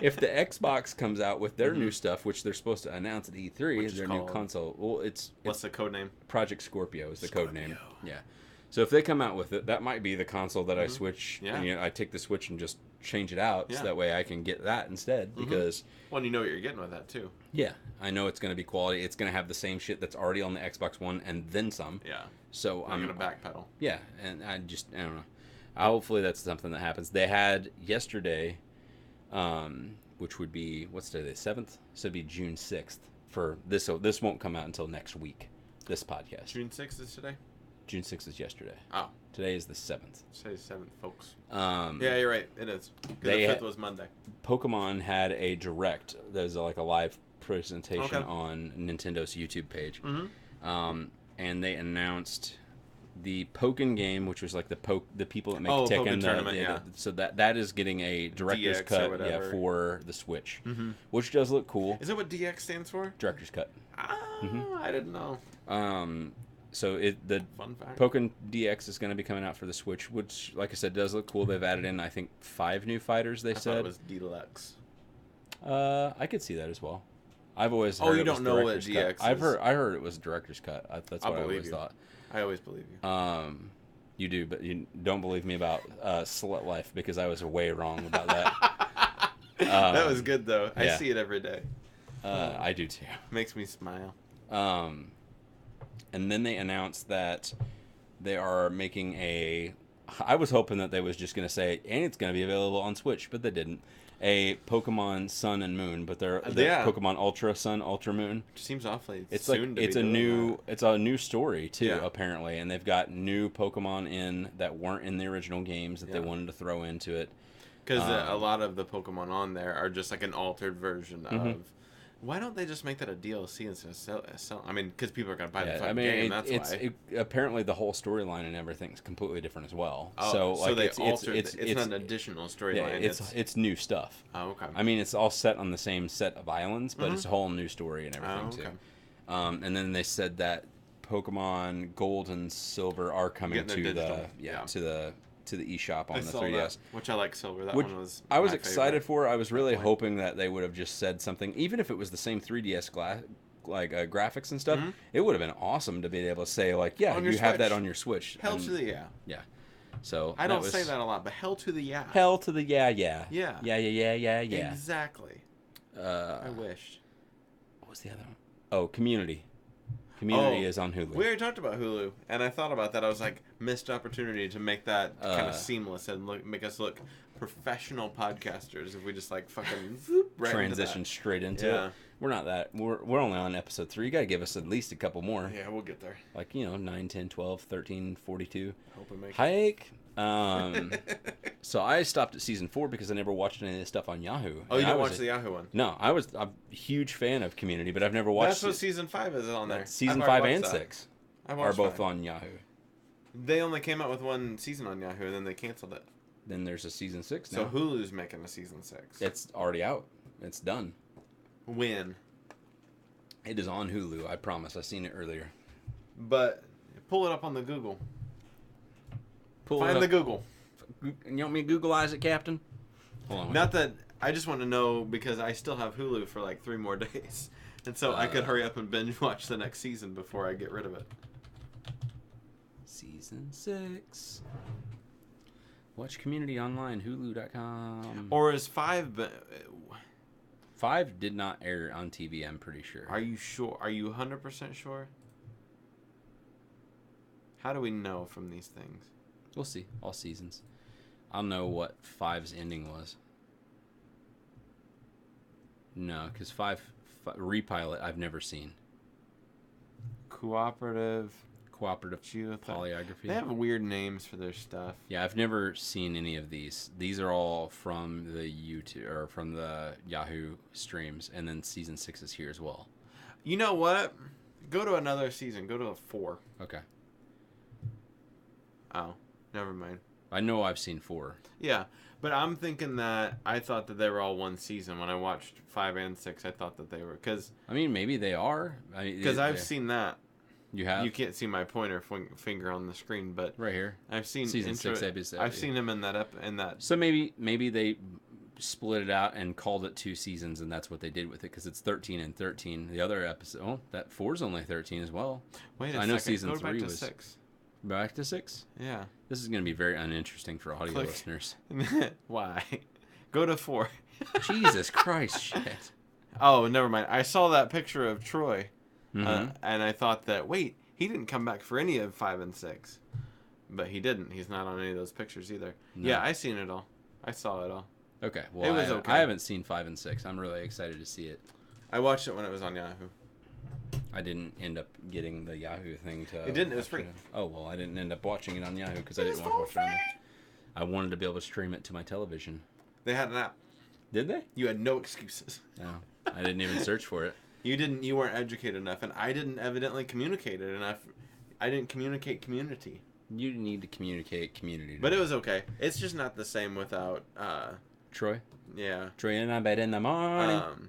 [SPEAKER 2] if the Xbox comes out with their new stuff, which they're supposed to announce at E3, their new console. Well,
[SPEAKER 1] what's the code name?
[SPEAKER 2] Project Scorpio is the code name. Yeah. So if they come out with it, that might be the console that I switch.
[SPEAKER 1] Yeah.
[SPEAKER 2] And, I take the Switch and just change it out, so that way I can get that instead. Because
[SPEAKER 1] well, you know what you're getting with that too.
[SPEAKER 2] Yeah, I know it's going to be quality. It's going to have the same shit that's already on the Xbox One and then some.
[SPEAKER 1] Yeah.
[SPEAKER 2] So
[SPEAKER 1] I'm gonna backpedal.
[SPEAKER 2] Yeah, and I don't know. Hopefully that's something that happens. They had yesterday, which would be what's today, 7th? So it'd be June 6th for this. So this won't come out until next week. This podcast.
[SPEAKER 1] June 6th is today.
[SPEAKER 2] June 6th is yesterday.
[SPEAKER 1] Oh.
[SPEAKER 2] Today is the 7th.
[SPEAKER 1] Say 7th, folks.
[SPEAKER 2] Yeah,
[SPEAKER 1] Yeah, you're right. It is. 'Cause the 5th was Monday.
[SPEAKER 2] Pokemon had a direct. There's like a live presentation
[SPEAKER 1] Okay.
[SPEAKER 2] on Nintendo's YouTube page.
[SPEAKER 1] Mm-hmm.
[SPEAKER 2] And they announced the Pokken game, which was like the people that make
[SPEAKER 1] Oh,
[SPEAKER 2] Tekken
[SPEAKER 1] Pokken tournament, yeah.
[SPEAKER 2] So that is getting a director's
[SPEAKER 1] DX or
[SPEAKER 2] cut,
[SPEAKER 1] whatever.
[SPEAKER 2] for the Switch,
[SPEAKER 1] Mm-hmm.
[SPEAKER 2] which does look cool.
[SPEAKER 1] Is that what DX stands for?
[SPEAKER 2] Director's cut.
[SPEAKER 1] I didn't know.
[SPEAKER 2] So the
[SPEAKER 1] Fun fact.
[SPEAKER 2] Pokken DX is going to be coming out for the Switch, which, like I said, does look cool. They've added in, I think, 5 new fighters. They
[SPEAKER 1] I thought
[SPEAKER 2] said
[SPEAKER 1] it was Deluxe.
[SPEAKER 2] I could see that as well. I've always heard
[SPEAKER 1] Oh, you
[SPEAKER 2] it was
[SPEAKER 1] don't know what
[SPEAKER 2] director's cut.
[SPEAKER 1] DX is?
[SPEAKER 2] I heard it was director's cut. That's what I always
[SPEAKER 1] you.
[SPEAKER 2] thought.
[SPEAKER 1] I always believe you.
[SPEAKER 2] You do, but you don't believe me about Slut Life because I was way wrong about that.
[SPEAKER 1] That was good though. I
[SPEAKER 2] yeah.
[SPEAKER 1] see it every day.
[SPEAKER 2] I do too.
[SPEAKER 1] Makes me smile.
[SPEAKER 2] And then they announced that they are making a. I was hoping that they was just going to say, and it's going to be available on Switch, but they didn't. A Pokemon Sun and Moon, but they're Pokemon Ultra Sun, Ultra Moon.
[SPEAKER 1] Which seems awfully
[SPEAKER 2] It's
[SPEAKER 1] soon
[SPEAKER 2] like
[SPEAKER 1] to
[SPEAKER 2] it's
[SPEAKER 1] be
[SPEAKER 2] a
[SPEAKER 1] doing
[SPEAKER 2] new
[SPEAKER 1] that.
[SPEAKER 2] it's a new story too,
[SPEAKER 1] Yeah.
[SPEAKER 2] apparently, and they've got new Pokemon in that weren't in the original games that they wanted to throw into it.
[SPEAKER 1] Because a lot of the Pokemon on there are just like an altered version of. Why don't they just make that a DLC instead of sell? I mean, because people are gonna buy the fucking game. That's why.
[SPEAKER 2] Apparently the whole storyline and everything's completely different as well.
[SPEAKER 1] Oh,
[SPEAKER 2] so like
[SPEAKER 1] they
[SPEAKER 2] it's
[SPEAKER 1] altered.
[SPEAKER 2] it's
[SPEAKER 1] not an additional storyline.
[SPEAKER 2] Yeah, it's new stuff.
[SPEAKER 1] Oh, okay.
[SPEAKER 2] I mean, it's all set on the same set of islands, but it's a whole new story and everything too. And then they said that Pokemon Gold and Silver are coming to the eShop on the 3DS.
[SPEAKER 1] That, which I like Silver. That one was.
[SPEAKER 2] I was
[SPEAKER 1] my
[SPEAKER 2] excited
[SPEAKER 1] favorite.
[SPEAKER 2] for. I was really hoping that they would have just said something, even if it was the same 3DS graphics and stuff. It would have been awesome to be able to say like, yeah, you have that on your Switch.
[SPEAKER 1] Hell to the yeah.
[SPEAKER 2] Yeah. So
[SPEAKER 1] I don't say that a lot, but hell to the yeah.
[SPEAKER 2] Hell to the yeah.
[SPEAKER 1] Yeah.
[SPEAKER 2] Yeah.
[SPEAKER 1] Exactly. I wished.
[SPEAKER 2] What was the other one? Oh, Community. Community is on Hulu.
[SPEAKER 1] We already talked about Hulu, and I thought about that. I was like, missed opportunity to make that kind of seamless and make us look professional podcasters if we just like fucking
[SPEAKER 2] transition straight into it. We're not that. We're only on episode 3. You got to give us at least a couple more.
[SPEAKER 1] Yeah, we'll get there.
[SPEAKER 2] Like, 9, 10, 12, 13, 42.
[SPEAKER 1] Hope we make
[SPEAKER 2] Hike. So I stopped at season 4 because I never watched any of this stuff on Yahoo.
[SPEAKER 1] Oh, you didn't watch the Yahoo one?
[SPEAKER 2] No, I'm a huge fan of Community, but I've never watched.
[SPEAKER 1] That's what season 5 is on there.
[SPEAKER 2] Season 5 and 6 are both on Yahoo.
[SPEAKER 1] They only came out with one season on Yahoo, and then they canceled it.
[SPEAKER 2] Then there's a season 6 now.
[SPEAKER 1] So Hulu's making a season 6.
[SPEAKER 2] It's already out. It's done.
[SPEAKER 1] When?
[SPEAKER 2] It is on Hulu. I promise. I seen it earlier.
[SPEAKER 1] But pull it up on the Google.
[SPEAKER 2] Find
[SPEAKER 1] the Google.
[SPEAKER 2] You want me to Googleize it, Captain? Hold on.
[SPEAKER 1] Not that I just want to know because I still have Hulu for like 3 more days, and so I could hurry up and binge watch the next season before I get rid of it.
[SPEAKER 2] Season 6. Watch Community online, Hulu.com.
[SPEAKER 1] Or is 5?
[SPEAKER 2] 5 did not air on TV. I'm pretty sure.
[SPEAKER 1] Are you sure? Are you 100% sure? How do we know from these things?
[SPEAKER 2] We'll see. All seasons. I'll know what 5's ending was. No, because 5 Repilot I've never seen.
[SPEAKER 1] Cooperative
[SPEAKER 2] polyography.
[SPEAKER 1] They have weird names for their stuff.
[SPEAKER 2] Yeah, I've never seen any of these. These are all from the YouTube or from the Yahoo streams, and then season 6 is here as well.
[SPEAKER 1] You know what? Go to another season. Go to a 4.
[SPEAKER 2] Okay.
[SPEAKER 1] Oh, never mind.
[SPEAKER 2] I know I've seen 4.
[SPEAKER 1] Yeah, but I'm thinking that I thought that they were all one season. When I watched 5 and 6, I thought that they were because.
[SPEAKER 2] I mean, maybe they are.
[SPEAKER 1] Because I've seen that.
[SPEAKER 2] You have.
[SPEAKER 1] You can't see my pointer finger on the screen, but
[SPEAKER 2] right here.
[SPEAKER 1] I've seen
[SPEAKER 2] season 6 episode.
[SPEAKER 1] I've seen him in that
[SPEAKER 2] So maybe they split it out and called it 2 seasons, and that's what they did with it because it's 13 and 13. The other episode, that 4's only 13 as well.
[SPEAKER 1] Wait a second.
[SPEAKER 2] I know season
[SPEAKER 1] Go
[SPEAKER 2] 3
[SPEAKER 1] back
[SPEAKER 2] was
[SPEAKER 1] to 6.
[SPEAKER 2] Back to 6?
[SPEAKER 1] Yeah.
[SPEAKER 2] This is going to be very uninteresting for audio listeners.
[SPEAKER 1] Why? Go to 4.
[SPEAKER 2] Jesus Christ, shit.
[SPEAKER 1] Oh, never mind. I saw that picture of Troy, and I thought that, wait, he didn't come back for any of 5 and 6. But he didn't. He's not on any of those pictures either. No. Yeah, I seen it all. I saw it all.
[SPEAKER 2] Okay. Well,
[SPEAKER 1] it was
[SPEAKER 2] I haven't seen 5 and 6. I'm really excited to see it.
[SPEAKER 1] I watched it when it was on Yahoo.
[SPEAKER 2] I didn't end up getting the Yahoo thing to.
[SPEAKER 1] It didn't. It was free.
[SPEAKER 2] Oh well, I didn't end up watching it on Yahoo because I didn't want to watch it on there. I wanted to be able to stream it to my television.
[SPEAKER 1] They had an app.
[SPEAKER 2] Did they?
[SPEAKER 1] You had no excuses.
[SPEAKER 2] No, I didn't even search for it.
[SPEAKER 1] You weren't educated enough, and I didn't evidently communicate it enough. I didn't communicate community.
[SPEAKER 2] You need to communicate community.
[SPEAKER 1] But it was okay. It's just not the same without
[SPEAKER 2] Troy.
[SPEAKER 1] Yeah.
[SPEAKER 2] Troy in my bed in the morning.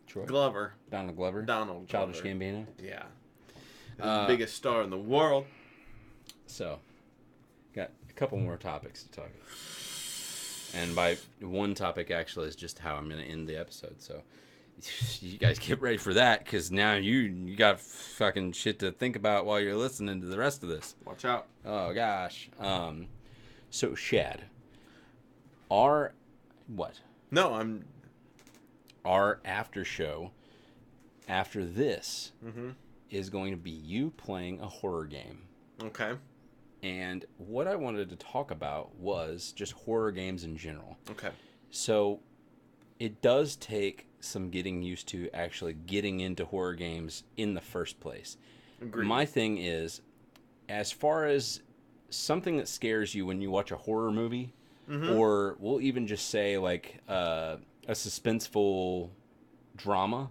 [SPEAKER 2] Troy.
[SPEAKER 1] Glover.
[SPEAKER 2] Donald Glover.
[SPEAKER 1] Donald
[SPEAKER 2] Childish
[SPEAKER 1] Glover.
[SPEAKER 2] Gambino.
[SPEAKER 1] Yeah. The biggest star in the world.
[SPEAKER 2] So, got a couple more topics to talk about. And by one topic, actually, is just how I'm going to end the episode. So, you guys get ready for that, because now you got fucking shit to think about while you're listening to the rest of this.
[SPEAKER 1] Watch out.
[SPEAKER 2] Oh, gosh. So, Shaad. Our after show after this is going to be you playing a horror game.
[SPEAKER 1] Okay.
[SPEAKER 2] And what I wanted to talk about was just horror games in general.
[SPEAKER 1] Okay.
[SPEAKER 2] So it does take some getting used to actually getting into horror games in the first place.
[SPEAKER 1] Agreed.
[SPEAKER 2] My thing is, as far as something that scares you when you watch a horror movie, or we'll even just say like a suspenseful drama,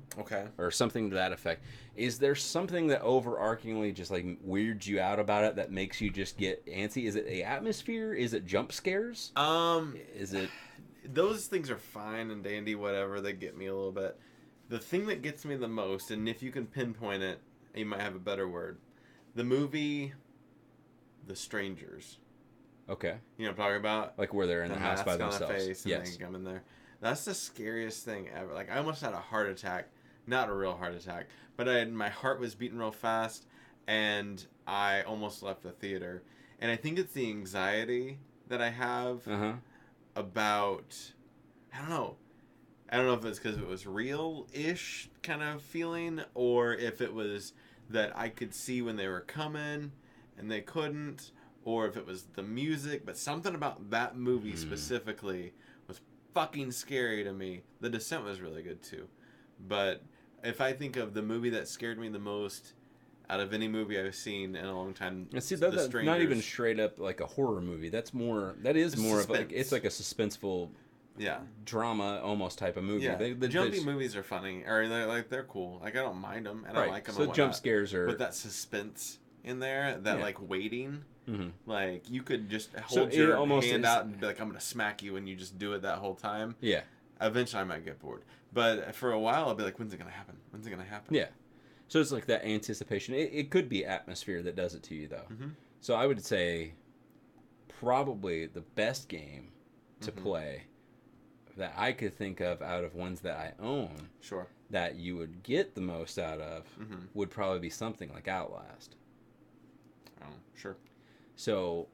[SPEAKER 2] or something to that effect, is there something that overarchingly just like weirds you out about it that makes you just get antsy? Is it the atmosphere? Is it jump scares? Is it...
[SPEAKER 1] Those things are fine and dandy, whatever. They get me a little bit. The thing that gets me the most, and if you can pinpoint it, you might have a better word. The movie The Strangers.
[SPEAKER 2] Okay.
[SPEAKER 1] You know what I'm talking about?
[SPEAKER 2] Like where they're in the house by themselves.
[SPEAKER 1] Face and they come in there. That's the scariest thing ever. Like, I almost had a heart attack. Not a real heart attack. But my heart was beating real fast. And I almost left the theater. And I think it's the anxiety that I have about... I don't know. I don't know if it's because it was real-ish kind of feeling. Or if it was that I could see when they were coming and they couldn't. Or if it was the music. But something about that movie specifically was fucking scary to me. The Descent was really good too. But if I think of the movie that scared me the most out of any movie I've seen in a long time,
[SPEAKER 2] and see, that's not even straight up like a horror movie. That is more of like, it's like a suspenseful drama almost type of movie.
[SPEAKER 1] Yeah. The jumpy movies are funny, or they're cool. Like, I don't mind them, and I like them.
[SPEAKER 2] So jump scares are,
[SPEAKER 1] but that suspense in there, that like waiting. Like, you could just hold your hand out and be like, I'm going to smack you, and you just do it that whole time.
[SPEAKER 2] Yeah.
[SPEAKER 1] Eventually, I might get bored. But for a while, I'll be like, when's it going to happen? When's it going to happen?
[SPEAKER 2] Yeah. So it's like that anticipation. It could be atmosphere that does it to you, though. So I would say probably the best game to play that I could think of out of ones that I own that you would get the most out of would probably be something like Outlast.
[SPEAKER 1] Oh, sure.
[SPEAKER 2] So,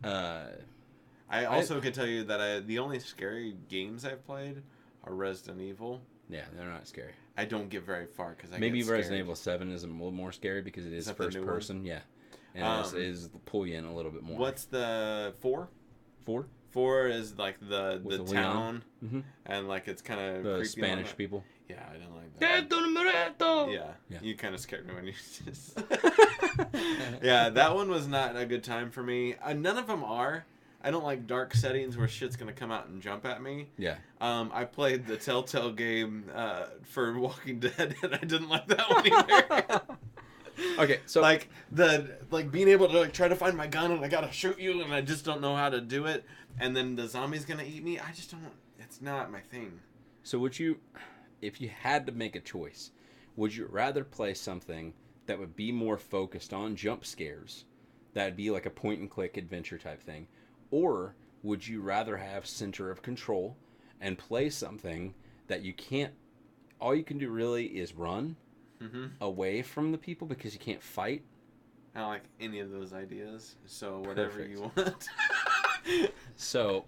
[SPEAKER 1] I also can tell you that the only scary games I've played are Resident Evil.
[SPEAKER 2] Yeah, they're not scary.
[SPEAKER 1] I don't get very far because
[SPEAKER 2] maybe Resident Evil 7 is a little more scary because it is first person. Yeah, and it is pull you in a little bit more.
[SPEAKER 1] What's the 4?
[SPEAKER 2] 4?
[SPEAKER 1] 4 is like the town, and like it's kind of
[SPEAKER 2] the Spanish people.
[SPEAKER 1] Yeah, I didn't like that. Yeah, you kind of scared me when you just... Yeah, that one was not a good time for me. None of them are. I don't like dark settings where shit's gonna come out and jump at me.
[SPEAKER 2] Yeah.
[SPEAKER 1] I played the Telltale game for Walking Dead, and I didn't like that one either.
[SPEAKER 2] Okay, so
[SPEAKER 1] like being able to try to find my gun and I gotta shoot you and I just don't know how to do it, and then the zombie's gonna eat me. I just don't. It's not my thing.
[SPEAKER 2] So would you, if you had to make a choice, would you rather play something that would be more focused on jump scares, that'd be like a point and click adventure type thing, or would you rather have center of control and play something that you can't, all you can do really is run away from the people because you can't fight?
[SPEAKER 1] I don't like any of those ideas, so whatever you want.
[SPEAKER 2] So,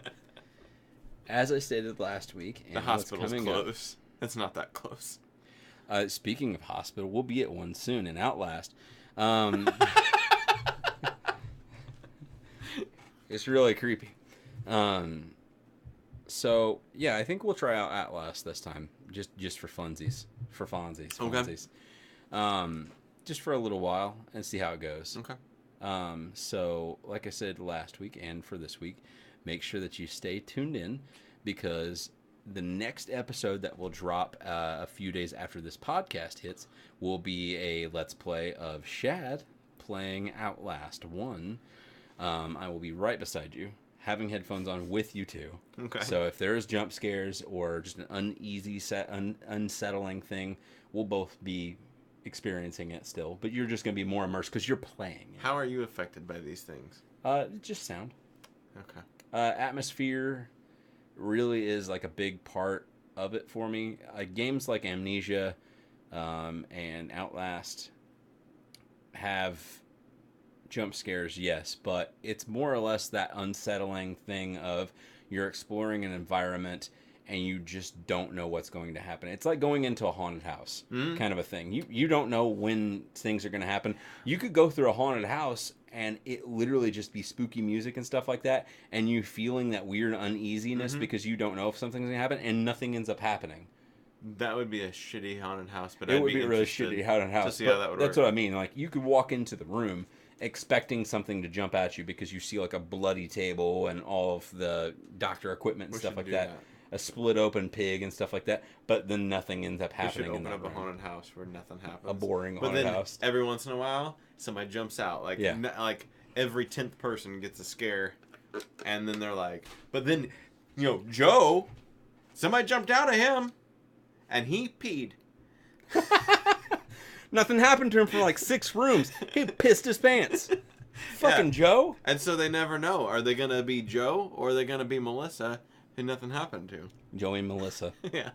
[SPEAKER 2] as I stated last week, and
[SPEAKER 1] the hospital's close. It's not that close.
[SPEAKER 2] Speaking of hospital, we'll be at one soon in Outlast. It's really creepy. So yeah, I think we'll try out Outlast this time, just for funsies,
[SPEAKER 1] Okay.
[SPEAKER 2] Just for a little while and see how it goes.
[SPEAKER 1] Okay.
[SPEAKER 2] So like I said last week and for this week, make sure that you stay tuned in because the next episode that will drop a few days after this podcast hits will be a Let's Play of Shaad playing Outlast 1. I will be right beside you, having headphones on with you two.
[SPEAKER 1] Okay.
[SPEAKER 2] So if there's jump scares or just an uneasy, unsettling thing, we'll both be experiencing it still. But you're just going to be more immersed because you're playing it.
[SPEAKER 1] How are you affected by these things?
[SPEAKER 2] Just sound.
[SPEAKER 1] Okay.
[SPEAKER 2] Atmosphere really is like a big part of it for me. Games like Amnesia and Outlast have jump scares, yes, but it's more or less that unsettling thing of you're exploring an environment and you just don't know what's going to happen. It's like going into a haunted house kind of a thing. You don't know when things are going to happen. You could go through a haunted house and it literally just be spooky music and stuff like that, and you feeling that weird uneasiness because you don't know if something's going to happen, and nothing ends up happening.
[SPEAKER 1] That would be a shitty haunted house, but
[SPEAKER 2] it would be a really shitty haunted house.
[SPEAKER 1] To see how that would
[SPEAKER 2] That's
[SPEAKER 1] work.
[SPEAKER 2] what I mean. Like, you could walk into the room expecting something to jump at you because you see like a bloody table and all of the doctor equipment and stuff like that. A split open pig and stuff like that, but then nothing ends up happening.
[SPEAKER 1] We should open up
[SPEAKER 2] room.
[SPEAKER 1] a haunted house where nothing happens.
[SPEAKER 2] A boring
[SPEAKER 1] but
[SPEAKER 2] haunted
[SPEAKER 1] then
[SPEAKER 2] house.
[SPEAKER 1] Every once in a while, somebody jumps out. Like, like every 10th person gets a scare, and then they're like, but then, Joe, somebody jumped out of him, and he peed.
[SPEAKER 2] Nothing happened to him for like 6 rooms. He pissed his pants. Fucking Joe.
[SPEAKER 1] And so they never know. Are they going to be Joe, or are they going to be Melissa, who nothing happened to?
[SPEAKER 2] Joey and Melissa.
[SPEAKER 1] Yeah.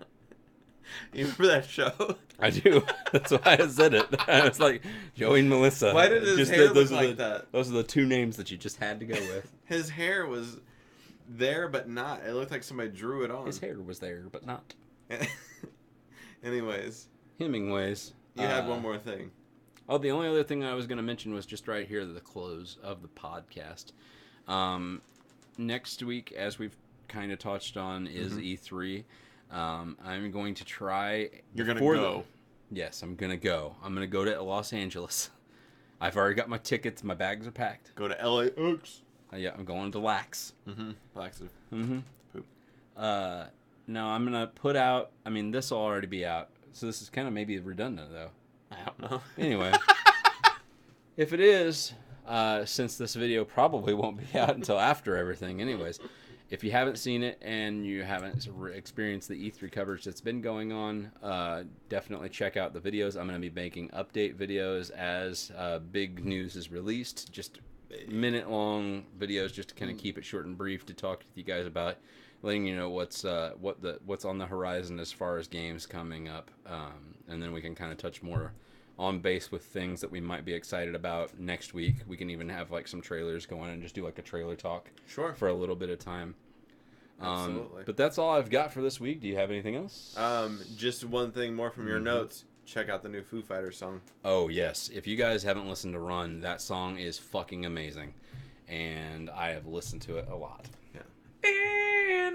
[SPEAKER 1] You remember that show?
[SPEAKER 2] I do. That's why I said it. I was like, Joey and Melissa.
[SPEAKER 1] Why did his hair look like that?
[SPEAKER 2] Those are the 2 names that you just had to go with.
[SPEAKER 1] His hair was there, but not. It looked like somebody drew it on.
[SPEAKER 2] His hair was there, but not.
[SPEAKER 1] Anyways.
[SPEAKER 2] Hemingways.
[SPEAKER 1] You had one more thing.
[SPEAKER 2] Oh, the only other thing I was going to mention was just right here at the close of the podcast. Next week, as we've kind of touched on, is E3. I'm going to try.
[SPEAKER 1] You're going to go?
[SPEAKER 2] Yes, I'm going to go. I'm going to go to Los Angeles. I've already got my tickets. My bags are packed.
[SPEAKER 1] Go to LAX.
[SPEAKER 2] Yeah, I'm going to Lax.
[SPEAKER 1] Laxative.
[SPEAKER 2] Poop. No, I'm going to put out. I mean, this will already be out. So this is kind of maybe redundant, though.
[SPEAKER 1] I don't know.
[SPEAKER 2] Anyway. If it is, since this video probably won't be out until after everything anyways, if you haven't seen it and you haven't experienced the E3 coverage that's been going on, definitely check out the videos. I'm going to be making update videos as big news is released. Just minute-long videos just to kind of keep it short and brief to talk with you guys about, letting you know what's on the horizon as far as games coming up. And then we can kind of touch more on base with things that we might be excited about next week. We can even have like some trailers going and just do like a trailer talk for a little bit of time.
[SPEAKER 1] Absolutely.
[SPEAKER 2] But that's all I've got for this week. Do you have anything else?
[SPEAKER 1] Just one thing more from your notes. Check out the new Foo Fighters song.
[SPEAKER 2] Oh, yes. If you guys haven't listened to Run, that song is fucking amazing. And I have listened to it a lot.
[SPEAKER 1] Yeah. In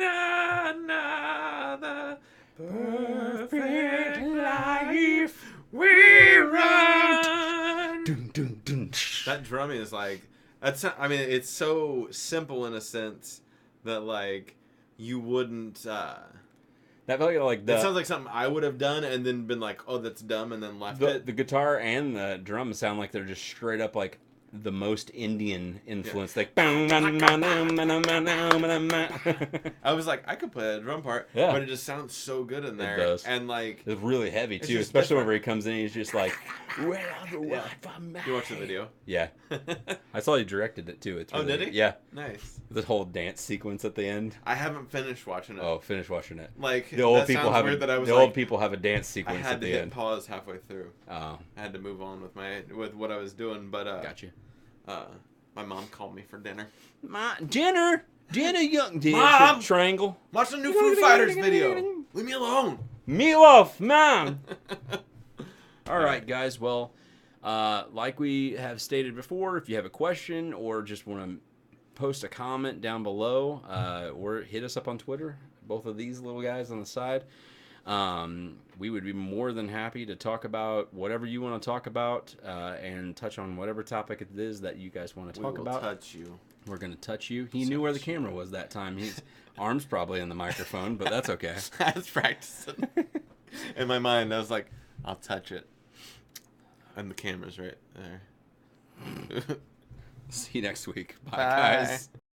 [SPEAKER 1] another perfect life, we run.
[SPEAKER 2] Dun, dun, dun.
[SPEAKER 1] That drumming is like, I mean, it's so simple in a sense that like you wouldn't.
[SPEAKER 2] That felt like
[SPEAKER 1] it sounds like something I would have done and then been like, oh, that's dumb, and then left it.
[SPEAKER 2] The guitar and the drums sound like they're just straight up like the most Indian influence. Like, I
[SPEAKER 1] was like, I could play a drum part, but it just sounds so good in there.
[SPEAKER 2] It does.
[SPEAKER 1] And like,
[SPEAKER 2] it's really heavy too, especially whenever he comes in. He's just like, where are the wife?
[SPEAKER 1] You watch the video?
[SPEAKER 2] Yeah, I saw he directed it too. It's really,
[SPEAKER 1] did he?
[SPEAKER 2] Yeah,
[SPEAKER 1] nice.
[SPEAKER 2] The whole dance sequence at the end.
[SPEAKER 1] I haven't finished watching it.
[SPEAKER 2] Oh, finish watching it.
[SPEAKER 1] Like
[SPEAKER 2] the old people have old people have a dance sequence at the end.
[SPEAKER 1] I had to hit pause halfway through.
[SPEAKER 2] Oh,
[SPEAKER 1] I had to move on with what I was doing, but
[SPEAKER 2] got you.
[SPEAKER 1] My mom called me for dinner.
[SPEAKER 2] Dinner, young dinner.
[SPEAKER 1] Mom!
[SPEAKER 2] Triangle.
[SPEAKER 1] Watch the new Foo Fighters video. Leave me alone.
[SPEAKER 2] Meatloaf, Mom. All right, guys. Well, like we have stated before, if you have a question or just want to post a comment down below, or hit us up on Twitter. both of these little guys on the side. We would be more than happy to talk about whatever you want to talk about, and touch on whatever topic it is that you guys want to talk about.
[SPEAKER 1] Touch you.
[SPEAKER 2] We're going to touch you. He knew where the camera was that time. His arm's probably in the microphone, but that's okay.
[SPEAKER 1] I was practicing. In my mind, I was like, I'll touch it. And the camera's right there.
[SPEAKER 2] See you next week. Bye.
[SPEAKER 1] Bye.
[SPEAKER 2] Guys.